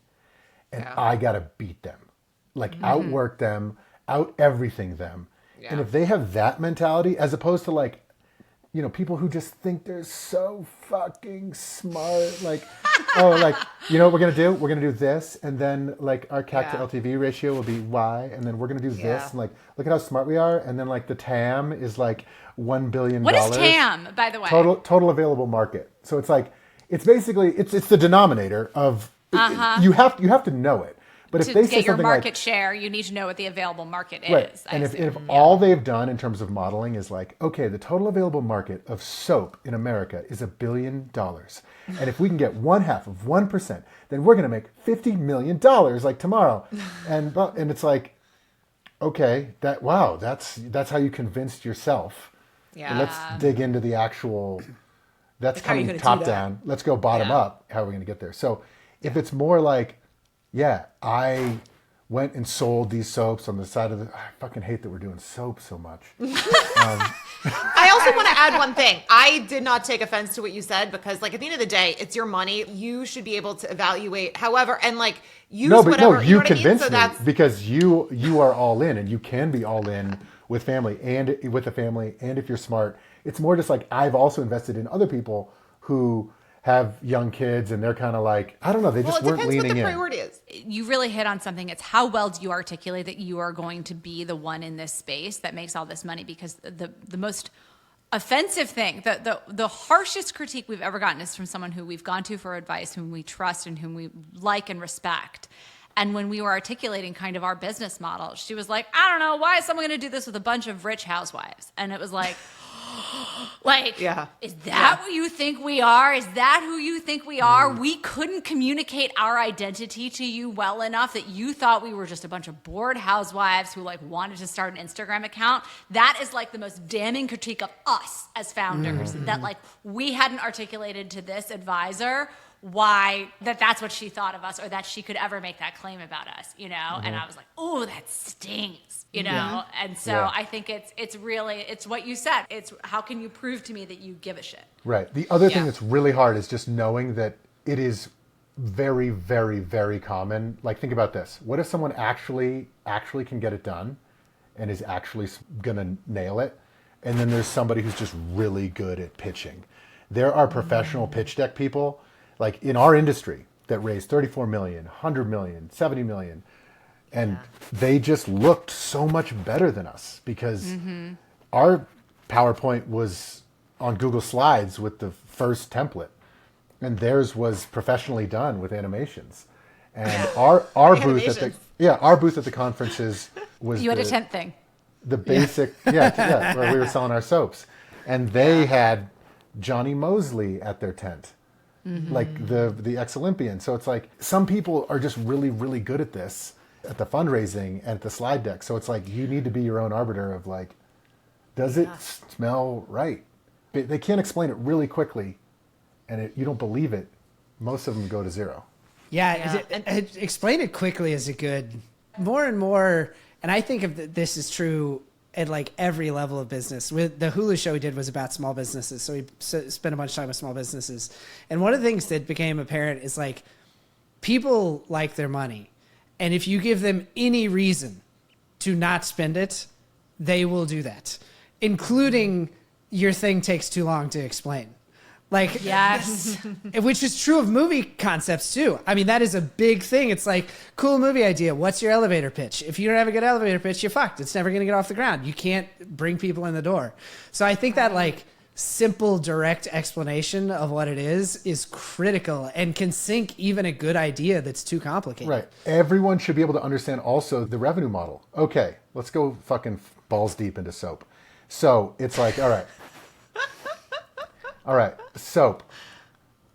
and I got to beat them, like outwork them, out everything them. Yeah. And if they have that mentality, as opposed to like, people who just think they're so fucking smart, like, oh, like, what we're going to do? We're going to do this. And then like our CAC to LTV ratio will be Y. And then we're going to do this. And like, look at how smart we are. And then like the TAM is like $1 billion. What is TAM, by the way? Total available market. So it's like, it's basically, it's the denominator of, you have to know it. But if they say get your something market like, share, you need to know what the available market right. is. And if all they've done in terms of modeling is like, okay, the total available market of soap in America is $1 billion. And if we can get 0.5%, then we're going to make $50 million like tomorrow. And it's like, okay, that's how you convinced yourself. Yeah. Let's dig into the actual, that's coming top down. Let's go bottom up. How are we going to get there? So if it's more like, I went and sold these soaps on the side of I fucking hate that we're doing soap so much. I also want to add one thing. I did not take offense to what you said because, like, at the end of the day, it's your money. You should be able to evaluate however, and like use whatever. You convinced me because you are all in, and you can be all in with family and with a family, and if you're smart. It's more just like I've also invested in other people who have young kids and they're kind of like, I don't know, they just weren't leaning in. It depends what the priority is. You really hit on something. It's how well do you articulate that you are going to be the one in this space that makes all this money? Because the most offensive thing, the harshest critique we've ever gotten is from someone who we've gone to for advice, whom we trust and whom we like and respect. And when we were articulating kind of our business model, she was like, I don't know, why is someone going to do this with a bunch of rich housewives? And it was like, is that what you think we are? Is that who you think we are? We couldn't communicate our identity to you well enough that you thought we were just a bunch of bored housewives who like wanted to start an Instagram account. That is like the most damning critique of us as founders, that like we hadn't articulated to this advisor why that's what she thought of us, or that she could ever make that claim about us, And I was like, oh, that stings, And so I think it's really, it's what you said. It's how can you prove to me that you give a shit? Right. The other thing that's really hard is just knowing that it is very, very, very common. Like, think about this. What if someone actually can get it done and is actually going to nail it? And then there's somebody who's just really good at pitching. There are professional pitch deck people like in our industry that raised 34 million, 100 million, 70 million. And they just looked so much better than us because our PowerPoint was on Google Slides with the first template, and theirs was professionally done with animations. And our booth at the conferences was you had a tent thing. The basic where we were selling our soaps, and they had Johnny Mosley at their tent. Like the ex-Olympian. So it's like some people are just really, really good at this, at the fundraising and at the slide deck. So it's like you need to be your own arbiter of like, does it smell right? They can't explain it really quickly, and you don't believe it. Most of them go to zero. Explain it quickly is a good, more and more, and I think this is true at like every level of business. With the Hulu show we did was about small businesses. So we spent a bunch of time with small businesses. And one of the things that became apparent is like people like their money. And if you give them any reason to not spend it, they will do that, including your thing takes too long to explain. Like, Yes. which is true of movie concepts too. I mean, that is a big thing. It's like, cool movie idea. What's your elevator pitch? If you don't have a good elevator pitch, you're fucked. It's never going to get off the ground. You can't bring people in the door. So I think that like simple, direct explanation of what it is critical and can sink even a good idea that's too complicated. Right. Everyone should be able to understand also the revenue model. Okay, let's go fucking balls deep into soap. So it's like, all right, soap.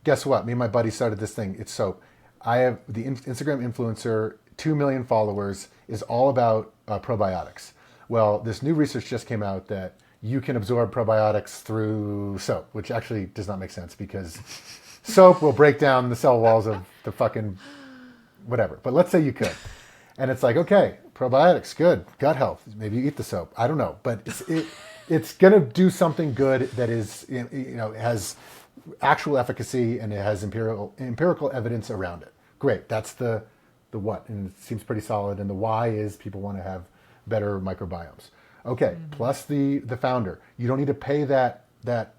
Guess what? Me and my buddy started this thing. It's soap. I have the Instagram influencer, 2 million followers, is all about probiotics. Well, this new research just came out that you can absorb probiotics through soap, which actually does not make sense because soap will break down the cell walls of the fucking whatever. But let's say you could. And it's like, okay, probiotics, good. Gut health. Maybe you eat the soap. I don't know. But it's going to do something good that is, has actual efficacy and it has empirical evidence around it. Great. That's the what. And it seems pretty solid. And the why is people want to have better microbiomes. Okay. Plus the founder. You don't need to pay that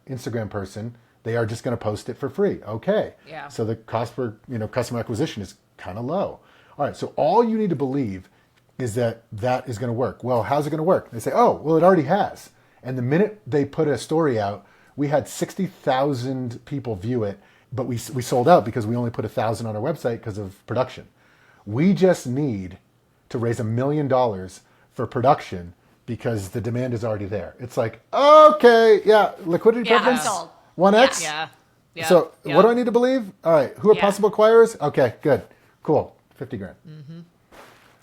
Instagram person. They are just going to post it for free. Okay. Yeah. So the cost per, customer acquisition is kind of low. All right. So all you need to believe is that is going to work. Well, how's it going to work? They say, oh, well, it already has. And the minute they put a story out, we had 60,000 people view it, but we sold out because we only put 1,000 on our website because of production. We just need to raise $1 million for production because the demand is already there. It's like, okay, yeah, liquidity Yeah, I'm preference, sold. 1x. Yeah. Yeah. So Yeah. what do I need to believe? All right, who are Yeah. possible acquirers? Okay, good, cool, 50 grand.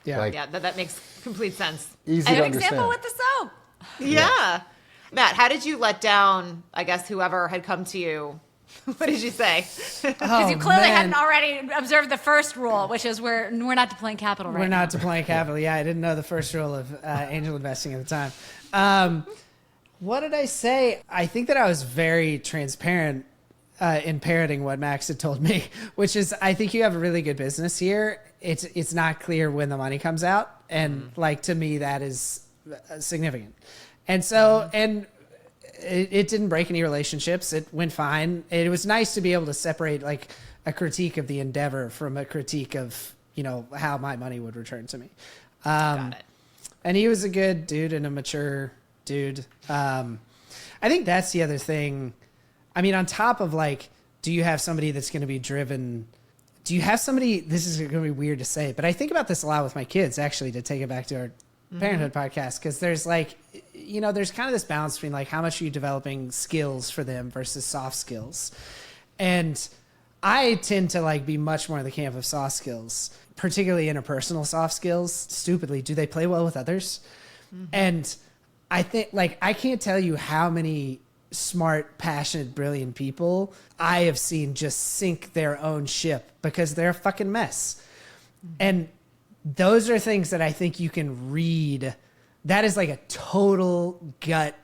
Yeah. Like, Yeah, that makes complete sense. easy And to an example understand. with the soap. Yeah. Matt, how did you let down, I guess, whoever had come to you? What did you say? Because you clearly hadn't already observed the first rule, which is we're not deploying capital right We're now. not deploying capital. Yeah, I didn't know the first rule of angel investing at the time. What did I say? I think that I was very transparent in parroting what Max had told me, which is I think you have a really good business here. It's not clear when the money comes out, and like to me that is significant. And so it didn't break any relationships. It went fine. It was nice to be able to separate like a critique of the endeavor from a critique of, how my money would return to me. Got it. And he was a good dude and a mature dude. I think that's the other thing. I mean, on top of like, do you have somebody that's going to be driven? Do you have somebody, this is going to be weird to say, but I think about this a lot with my kids, actually, to take it back to our parenthood podcast, because there's like, there's kind of this balance between like how much are you developing skills for them versus soft skills. And I tend to like be much more in the camp of soft skills, particularly interpersonal soft skills. Stupidly, do they play well with others? And I think like, I can't tell you how many smart, passionate, brilliant people I have seen just sink their own ship because they're a fucking mess. And those are things that I think you can read. That is like a total gut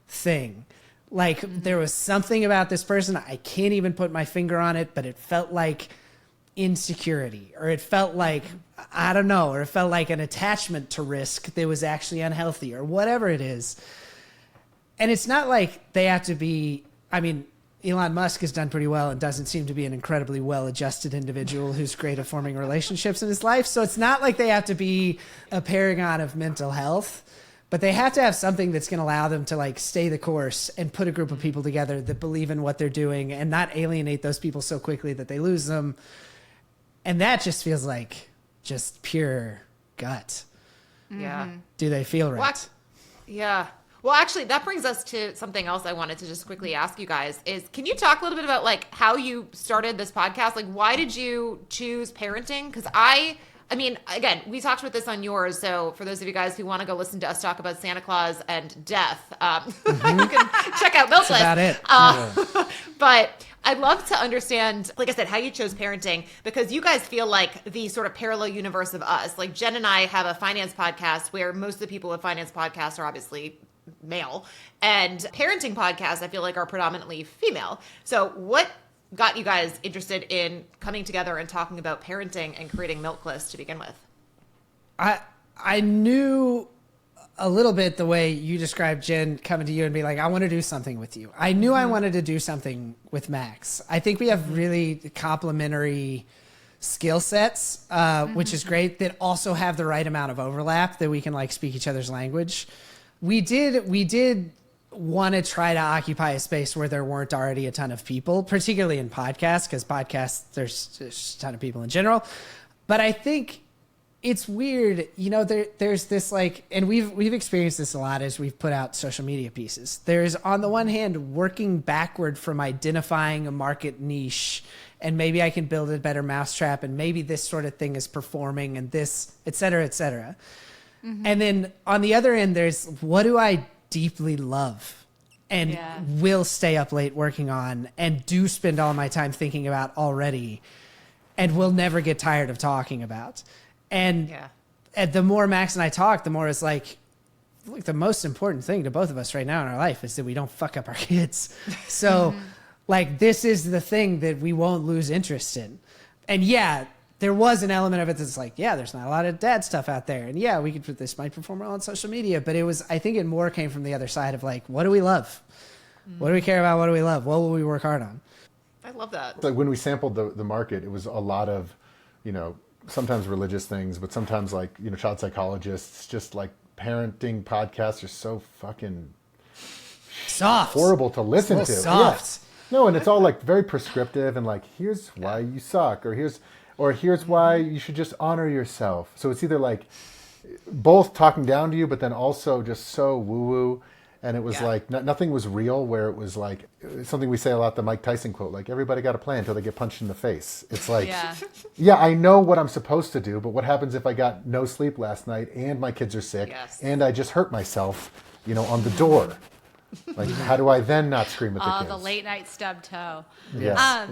thing. Like there was something about this person, I can't even put my finger on it, but it felt like insecurity, or it felt like, I don't know, or it felt like an attachment to risk that was actually unhealthy, or whatever it is. And it's not like they have to be, I mean, Elon Musk has done pretty well and doesn't seem to be an incredibly well-adjusted individual who's great at forming relationships in his life. So it's not like they have to be a paragon of mental health, but they have to have something that's going to allow them to like stay the course and put a group of people together that believe in what they're doing and not alienate those people so quickly that they lose them. And that just feels like just pure gut. Yeah. Do they feel right? What? Yeah. Well, actually, that brings us to something else I wanted to just quickly ask you guys is, can you talk a little bit about like how you started this podcast? Like, why did you choose parenting? Because I mean, again, we talked about this on yours. So for those of you guys who want to go listen to us talk about Santa Claus and death, you can check out Milkless. That's about it. But I'd love to understand, like I said, how you chose parenting, because you guys feel like the sort of parallel universe of us. Like Jen and I have a finance podcast where most of the people with finance podcasts are obviously male, and parenting podcasts I feel like are predominantly female. So what got you guys interested in coming together and talking about parenting and creating Milkless to begin with? I knew a little bit the way you described Jen coming to you and being like, I want to do something with you. I knew I wanted to do something with Max. I think we have really complementary skill sets, which is great, that also have the right amount of overlap that we can like speak each other's language. We did want to try to occupy a space where there weren't already a ton of people, particularly in podcasts, because podcasts, there's a ton of people in general. But I think it's weird, there's this like, and we've experienced this a lot as we've put out social media pieces. There's, on the one hand, working backward from identifying a market niche, and maybe I can build a better mousetrap, and maybe this sort of thing is performing, and this, et cetera, et cetera. And then on the other end, there's what do I deeply love and will stay up late working on and do spend all my time thinking about already and will never get tired of talking about. And the more Max and I talk, the more it's like, look, the most important thing to both of us right now in our life is that we don't fuck up our kids. So like, this is the thing that we won't lose interest in. And there was an element of it that's like, there's not a lot of dad stuff out there. And this might perform well on social media, but I think it more came from the other side of like, what do we love? What do we care about? What do we love? What will we work hard on? I love that. Like when we sampled the market, it was a lot of, sometimes religious things, but sometimes like, child psychologists, just like parenting podcasts are so fucking soft, horrible to listen to. Soft. No, and it's all like very prescriptive and like, here's why you suck, or here's why you should just honor yourself. So it's either like both talking down to you, but then also just so woo-woo. And it was like, nothing was real, where it was like something we say a lot, the Mike Tyson quote, like everybody got a plan until they get punched in the face. It's like, I know what I'm supposed to do, but what happens if I got no sleep last night and my kids are sick and I just hurt myself, on the door? Like, how do I then not scream at the kids? The late night stub toe. Yes.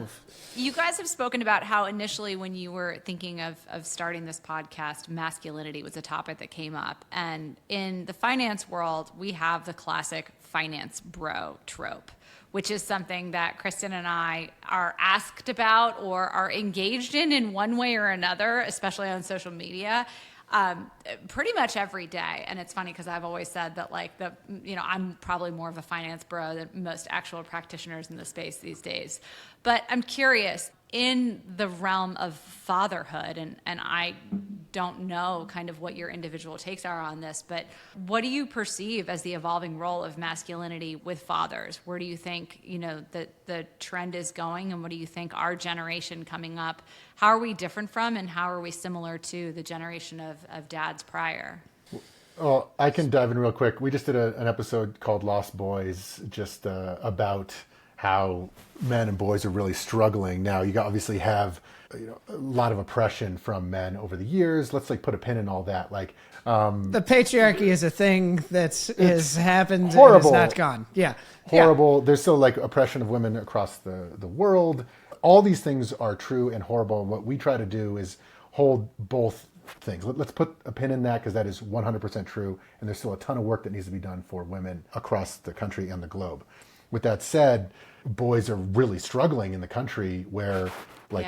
You guys have spoken about how initially when you were thinking of starting this podcast, masculinity was a topic that came up. And in the finance world, we have the classic finance bro trope, which is something that Kristen and I are asked about or are engaged in one way or another, especially on social media. Pretty much every day. And it's funny because I've always said that like I'm probably more of a finance bro than most actual practitioners in the space these days. But I'm curious, in the realm of fatherhood, and I don't know kind of what your individual takes are on this, but what do you perceive as the evolving role of masculinity with fathers? Where do you think, that the trend is going, and what do you think our generation coming up, how are we different from, and how are we similar to the generation of dads prior? Well, I can dive in real quick. We just did an episode called Lost Boys, just about how men and boys are really struggling. Now, you obviously have a lot of oppression from men over the years. Let's like put a pin in all that. Like the patriarchy is a thing that has happened horrible. and is not gone. Horrible. There's still like oppression of women across the world. All these things are true and horrible. What we try to do is hold both things. Let's put a pin in that, because that is 100% true. And there's still a ton of work that needs to be done for women across the country and the globe. With that said, boys are really struggling in the country where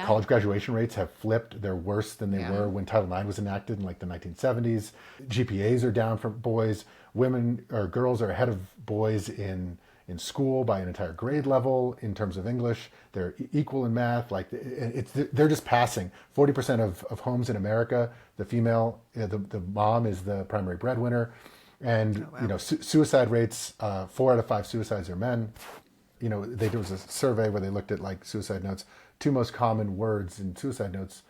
college graduation rates have flipped. They're worse than they were when Title IX was enacted in like the 1970s. GPAs are down for boys. Women or girls are ahead of boys in school by an entire grade level in terms of English. They're equal in math. Like they're just passing. 40% of homes in America, the female, the mom is the primary breadwinner. And, suicide rates, 4 out of 5 suicides are men. There was a survey where they looked at like suicide notes. 2 most common words in suicide notes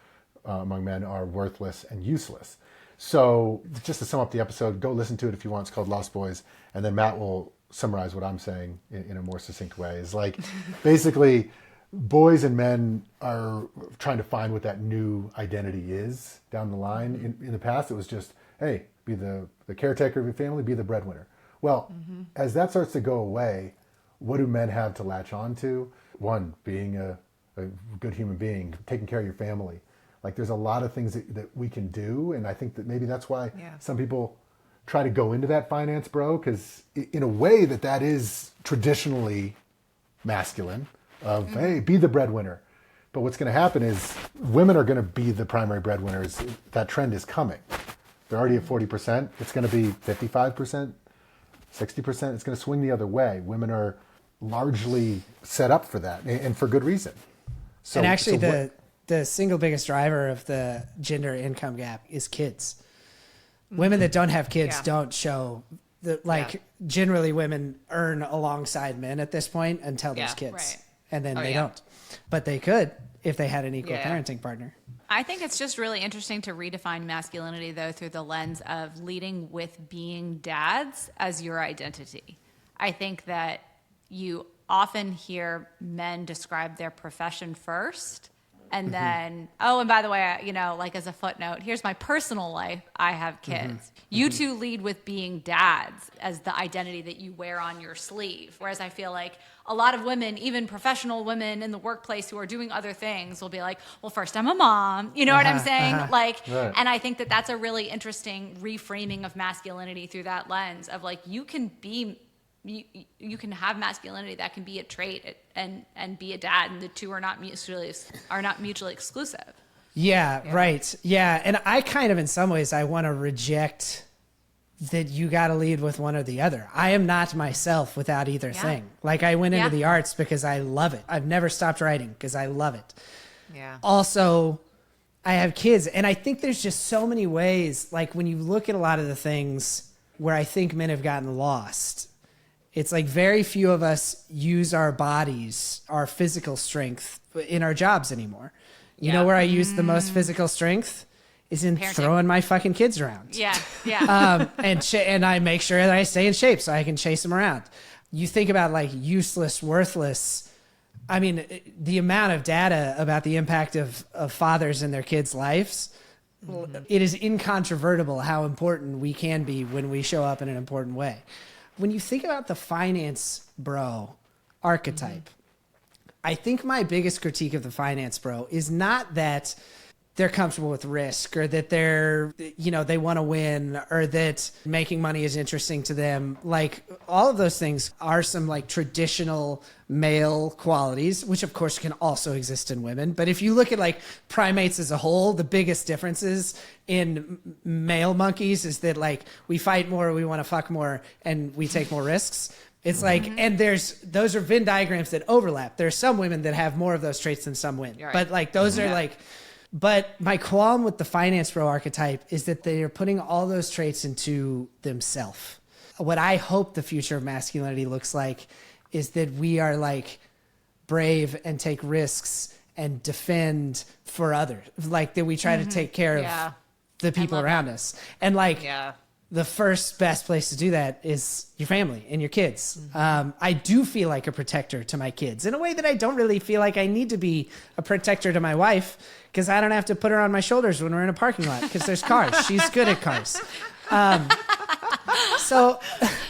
among men are worthless and useless. So just to sum up the episode, go listen to it if you want. It's called Lost Boys. And then Matt will summarize what I'm saying in a more succinct way. Is like, basically, boys and men are trying to find what that new identity is down the line. In the past, it was just, hey, be the caretaker of your family, be the breadwinner. Well, as that starts to go away, what do men have to latch on to? One, being a good human being, taking care of your family. Like, there's a lot of things that we can do, and I think that maybe that's why some people try to go into that finance bro, because in a way that is traditionally masculine, of, hey, be the breadwinner. But what's going to happen is women are going to be the primary breadwinners. That trend is coming. They're already at 40%. It's going to be 55%, 60%. It's going to swing the other way. Women are largely set up for that, and for good reason. So, and actually, the single biggest driver of the gender income gap is kids. Women that don't have kids don't show generally women earn alongside men at this point until there's kids. Right. And then they don't. But they could if they had an equal parenting partner. I think it's just really interesting to redefine masculinity, though, through the lens of leading with being dads as your identity. I think that you often hear men describe their profession first, and then, and by the way, like as a footnote, here's my personal life. I have kids. You two lead with being dads as the identity that you wear on your sleeve. Whereas I feel like a lot of women, even professional women in the workplace who are doing other things, will be like, well, first I'm a mom. You know what I'm saying? Right. And I think that that's a really interesting reframing of masculinity through that lens of like, you can have masculinity that can be a trait and be a dad, and the two are not mutually exclusive. Yeah, right. Yeah, and I kind of, in some ways, I want to reject that you got to lead with one or the other. I am not myself without either thing. Like I went into the arts because I love it. I've never stopped writing because I love it. Yeah. Also, I have kids, and I think there's just so many ways. Like when you look at a lot of the things where I think men have gotten lost. It's like very few of us use our bodies, our physical strength in our jobs anymore. You know where I use the most physical strength is in parenting. Throwing my fucking kids around. And I make sure that I stay in shape so I can chase them around. You think about like useless, worthless. I mean, the amount of data about the impact of fathers in their kids' lives, it is incontrovertible how important we can be when we show up in an important way. When you think about the finance bro archetype, I think my biggest critique of the finance bro is not that they're comfortable with risk or that they want to win or that making money is interesting to them. Like all of those things are some like traditional male qualities, which of course can also exist in women. But if you look at like primates as a whole, the biggest differences in male monkeys is that like we fight more, we want to fuck more, and we take more risks. It's like, and those are Venn diagrams that overlap. There's some women that have more of those traits than some women, right. But like those are like, but my qualm with the finance bro archetype is that they are putting all those traits into themselves. What I hope the future of masculinity looks like is that we are like brave and take risks and defend for others. Like that we try to take care of the people around us. And like, the first best place to do that is your family and your kids. I do feel like a protector to my kids in a way that I don't really feel like I need to be a protector to my wife because I don't have to put her on my shoulders when we're in a parking lot because there's cars. She's good at cars.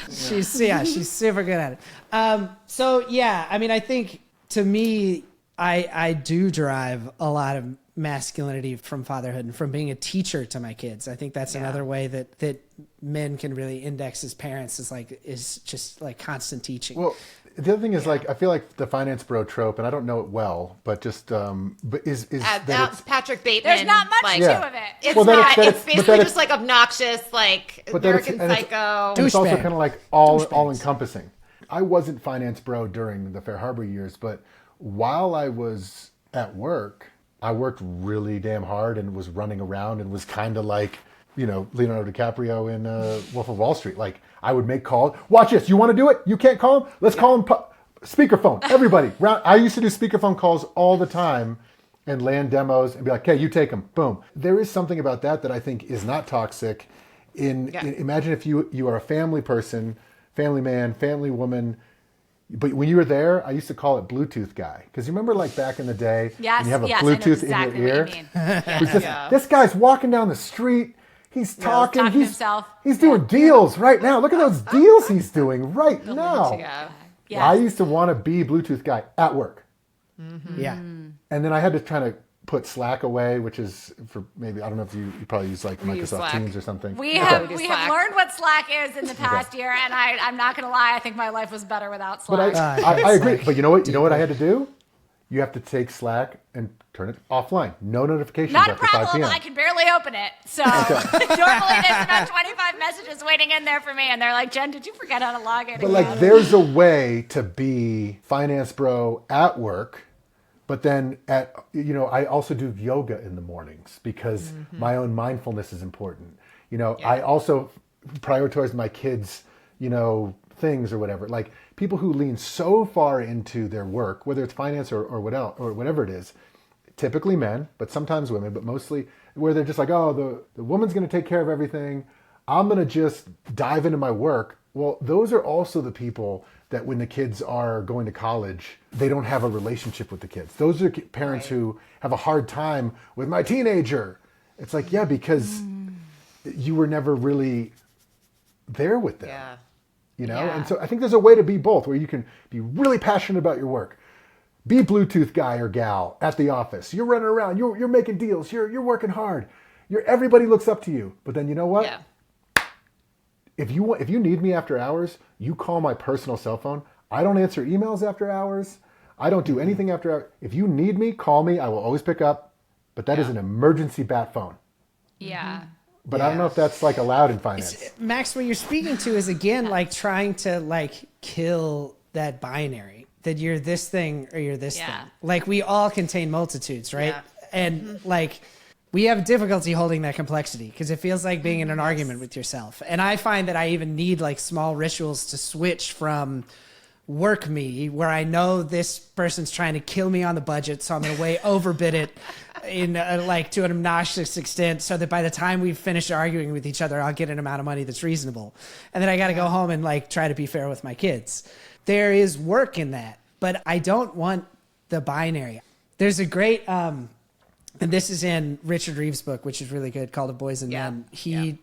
She's super good at it. I mean, I think to me, I do derive a lot of masculinity from fatherhood and from being a teacher to my kids. I think that's another way that men can really index as parents is just like constant teaching. Well, the other thing is like I feel like the finance bro trope, and I don't know it well, but just but is that's Patrick Bateman. There's not much to it. It's basically just like obnoxious, like American Psycho. It's also kind of like all encompassing. I wasn't finance bro during the Fair Harbor years, but while I was at work, I worked really damn hard and was running around and was kind of like, Leonardo DiCaprio in Wolf of Wall Street. Like I would make calls. Watch this. You want to do it? You can't call him? Let's call him speakerphone. Everybody. I used to do speakerphone calls all the time and land demos and be like, hey, you take them. Boom. There is something about that I think is not toxic. Imagine if you are a family person, family man, family woman. But when you were there, I used to call it Bluetooth guy. Because you remember like back in the day, when you have a Bluetooth in your ear? This guy's walking down the street. He's talking. He's doing deals right now. Look at those deals he's doing right now. I used to want to be Bluetooth guy at work. Yeah. And then I had to try to put Slack away, which is for maybe, I don't know if you probably use like Microsoft Teams or something. We have learned what Slack is in the past year, and I'm not going to lie, I think my life was better without Slack. But I agree. But you know what I had to do? you have to take Slack and turn it offline. No notifications Not a after 5 problem. p.m. I can barely open it. So normally there's about 25 messages waiting in there for me. And they're like, Jen, did you forget how to log in? But like, there's a way to be finance bro at work, but then I also do yoga in the mornings because my own mindfulness is important. I also prioritize my kids, things or whatever. Like people who lean so far into their work, whether it's finance or whatever it is, typically men, but sometimes women, but mostly where they're just like, oh, the woman's going to take care of everything. I'm going to just dive into my work. Well, those are also the people that when the kids are going to college, they don't have a relationship with the kids. Those are parents who have a hard time with my teenager. It's like, yeah, because you were never really there with them. Yeah. And so I think there's a way to be both, where you can be really passionate about your work, be Bluetooth guy or gal at the office. You're running around, you're making deals, you're working hard, everybody looks up to you. But then you know what? Yeah. If you need me after hours, you call my personal cell phone. I don't answer emails after hours. I don't do anything after hours. If you need me, call me. I will always pick up. But that is an emergency bat phone. Yeah. But I don't know if that's like allowed in finance. Max, what you're speaking to is again like trying to like kill that binary that you're this thing or you're this thing. Like we all contain multitudes, right? Yeah. And like we have difficulty holding that complexity because it feels like being in an argument with yourself. And I find that I even need like small rituals to switch from work me, where I know this person's trying to kill me on the budget, so I'm going to way overbid it in to an obnoxious extent, so that by the time we finish arguing with each other, I'll get an amount of money that's reasonable. And then I got to go home and like try to be fair with my kids. There is work in that, but I don't want the binary. There's a great, and this is in Richard Reeves' book, which is really good, called A Boys and Men. He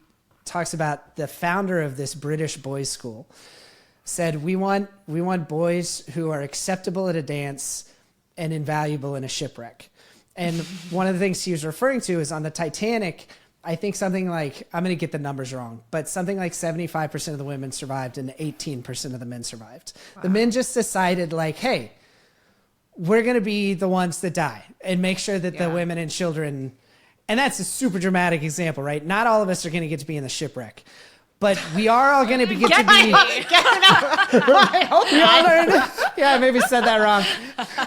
talks about the founder of this British boys' school said, we want boys who are acceptable at a dance and invaluable in a shipwreck. And one of the things he was referring to is on the Titanic, I think something like, I'm going to get the numbers wrong, but something like 75% of the women survived and 18% of the men survived. Wow. The men just decided like, hey, we're going to be the ones that die and make sure that the women and children, and that's a super dramatic example, right? Not all of us are going to get to be in the shipwreck. But we are all going to get to be. I hope not. Yeah, I maybe said that wrong.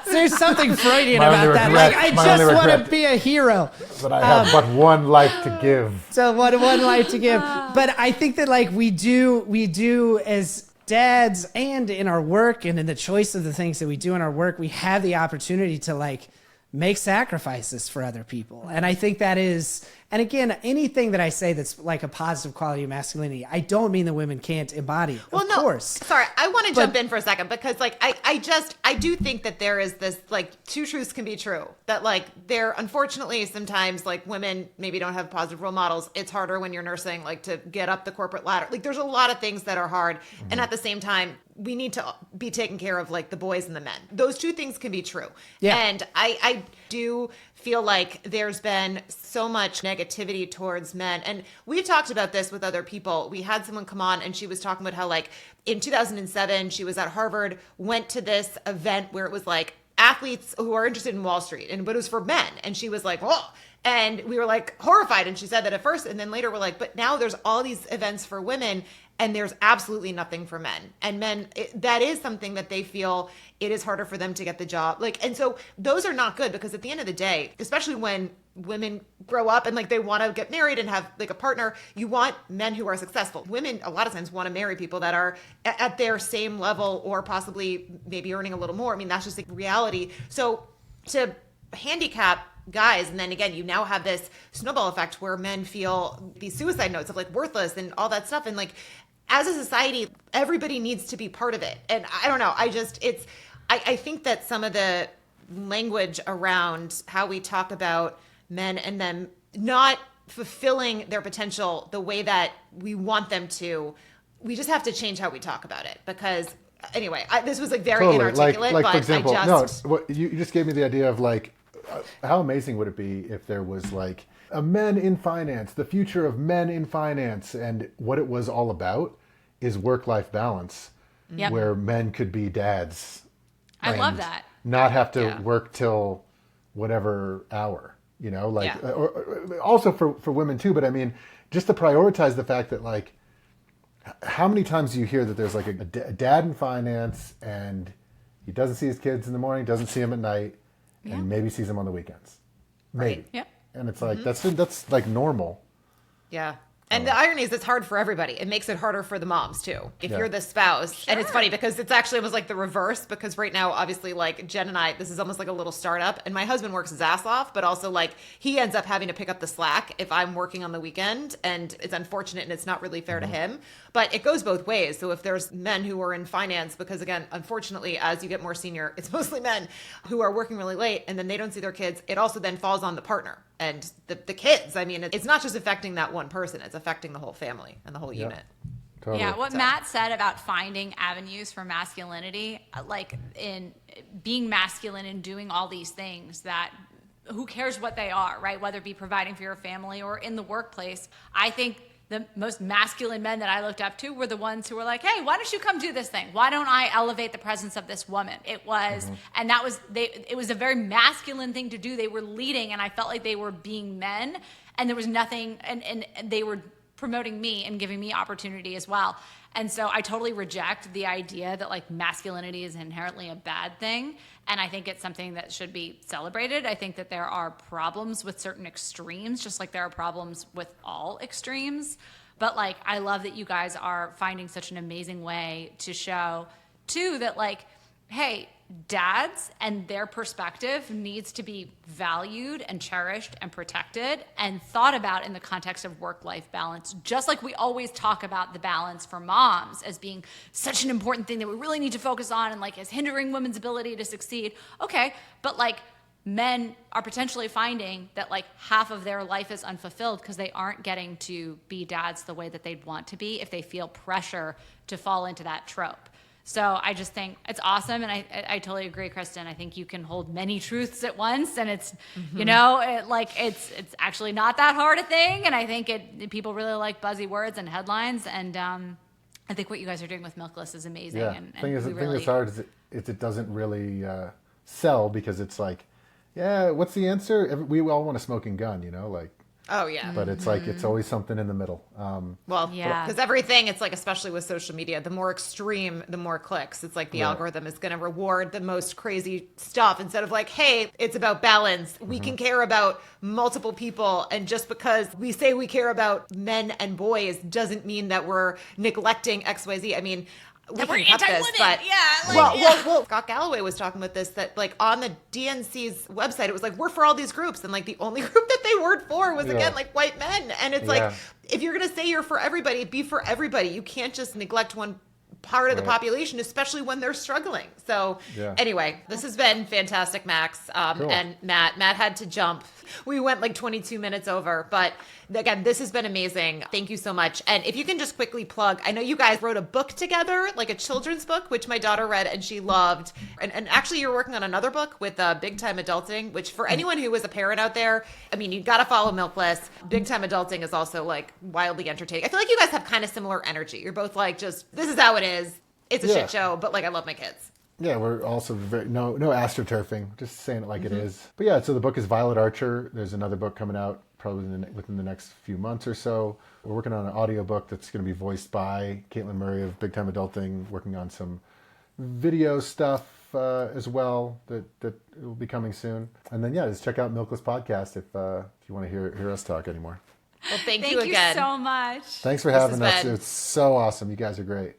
There's something Freudian about that. Like, I just want to be a hero. But I have but one life to give. So one life to give. But I think that like we do as dads and in our work and in the choice of the things that we do in our work, we have the opportunity to like make sacrifices for other people. And I think that is, and again, anything that I say that's like a positive quality of masculinity, I don't mean that women can't embody it. Well, of course. Sorry, I want to jump in for a second because like I do think that there is this like two truths can be true. That like there unfortunately sometimes like women maybe don't have positive role models. It's harder when you're nursing like to get up the corporate ladder. Like there's a lot of things that are hard. Mm-hmm. And at the same time, we need to be taking care of like the boys and the men. Those two things can be true. Yeah. And I do feel like there's been so much negativity towards men. And we've talked about this with other people. We had someone come on and she was talking about how like in 2007, she was at Harvard, went to this event where it was like athletes who are interested in Wall Street, but it was for men. And she was like, whoa. And we were like horrified. And she said that at first. And then later we're like, but now there's all these events for women and there's absolutely nothing for men. And men, that is something that they feel it is harder for them to get the job. Like, and so those are not good because at the end of the day, especially when women grow up and like they want to get married and have like a partner, you want men who are successful. Women a lot of times want to marry people that are at their same level or possibly maybe earning a little more. I mean, that's just like reality. So to handicap guys, and then again, you now have this snowball effect where men feel these suicide notes of like worthless and all that stuff. And like, as a society, everybody needs to be part of it. And I don't know, I think that some of the language around how we talk about men and them not fulfilling their potential the way that we want them to, we just have to change how we talk about it. Because anyway, this was like very inarticulate, like but for example, you just gave me the idea of like, how amazing would it be if there was like a men in finance, the future of men in finance, and what it was all about is work-life balance, where men could be dads. I love that. not have to Yeah. work till whatever hour, you know, like, Yeah. or also for women too. But I mean, just to prioritize the fact that like, how many times do you hear that there's like a dad in finance and he doesn't see his kids in the morning, doesn't see them at night, and maybe sees them on the weekends, maybe. Right. Yep. And it's like, that's like normal. Yeah. And the irony is it's hard for everybody. It makes it harder for the moms too. If Yeah. you're the spouse. And it's funny because it's actually almost like the reverse, because right now, obviously, like Jen and I, this is almost like a little startup, and my husband works his ass off, but also like he ends up having to pick up the slack if I'm working on the weekend, and it's unfortunate and it's not really fair to him, but it goes both ways. So if there's men who are in finance, because again, unfortunately, as you get more senior, it's mostly men who are working really late and then they don't see their kids. It also then falls on the partner and the kids. I mean, it's not just affecting that one person, it's affecting the whole family and the whole unit. Totally. Yeah, what Matt said about finding avenues for masculinity, like in being masculine and doing all these things that who cares what they are, right? Whether it be providing for your family or in the workplace. I think the most masculine men that I looked up to were the ones who were like, hey, why don't you come do this thing? Why don't I elevate the presence of this woman? It was, and that was, it was a very masculine thing to do. They were leading and I felt like they were being men and there was nothing, and they were promoting me and giving me opportunity as well. And so I totally reject the idea that like masculinity is inherently a bad thing. And I think it's something that should be celebrated. I think that there are problems with certain extremes, just like there are problems with all extremes. But like, I love that you guys are finding such an amazing way to show too that like, hey, dads and their perspective needs to be valued and cherished and protected and thought about in the context of work-life balance, just like we always talk about the balance for moms as being such an important thing that we really need to focus on and like as hindering women's ability to succeed. Okay, but like men are potentially finding that like half of their life is unfulfilled because they aren't getting to be dads the way that they'd want to be if they feel pressure to fall into that trope. So I just think it's awesome. And I totally agree, Kristen. I think you can hold many truths at once. And it's, you know, it's actually not that hard a thing. And I think people really like buzzy words and headlines. And I think what you guys are doing with Milkless is amazing. Yeah. And The thing really, that's hard is it doesn't really sell because it's like, yeah, what's the answer? We all want a smoking gun, you know, like. Oh yeah. But it's like, it's always something in the middle. Well, Yeah. because everything, it's like, especially with social media, the more extreme, the more clicks. It's like the algorithm is going to reward the most crazy stuff instead of like, hey, it's about balance. We can care about multiple people. And just because we say we care about men and boys doesn't mean that we're neglecting XYZ. I mean, we we're can cut this, anti-women. but Yeah, like, well, Scott Galloway was talking about this, that like on the DNC's website, it was like, we're for all these groups. And like the only group that they weren't for was again, like white men. And it's like, if you're going to say you're for everybody, be for everybody. You can't just neglect one part of the population, especially when they're struggling. So anyway, this has been fantastic, Max. Cool. And Matt had to jump. We went like 22 minutes over, but again, this has been amazing. Thank you so much. And if you can just quickly plug, I know you guys wrote a book together, like a children's book, which my daughter read and she loved. And actually you're working on another book with Big Time Adulting, which for anyone who is a parent out there, I mean, you got to follow Milkless. Big Time Adulting is also like wildly entertaining. I feel like you guys have kind of similar energy. You're both like, just, this is how it is. It's a shit show, but like, I love my kids. Yeah, we're also no astroturfing, just saying it like it is. But yeah, so the book is Violet Archer. There's another book coming out probably within the next few months or so. We're working on an audiobook that's going to be voiced by Caitlin Murray of Big Time Adulting, working on some video stuff as well that will be coming soon. And then just check out Milkless Podcast if you want to hear us talk anymore. Well, thank thank you again. so much. Thanks for having us. been- It's so awesome. You guys are great.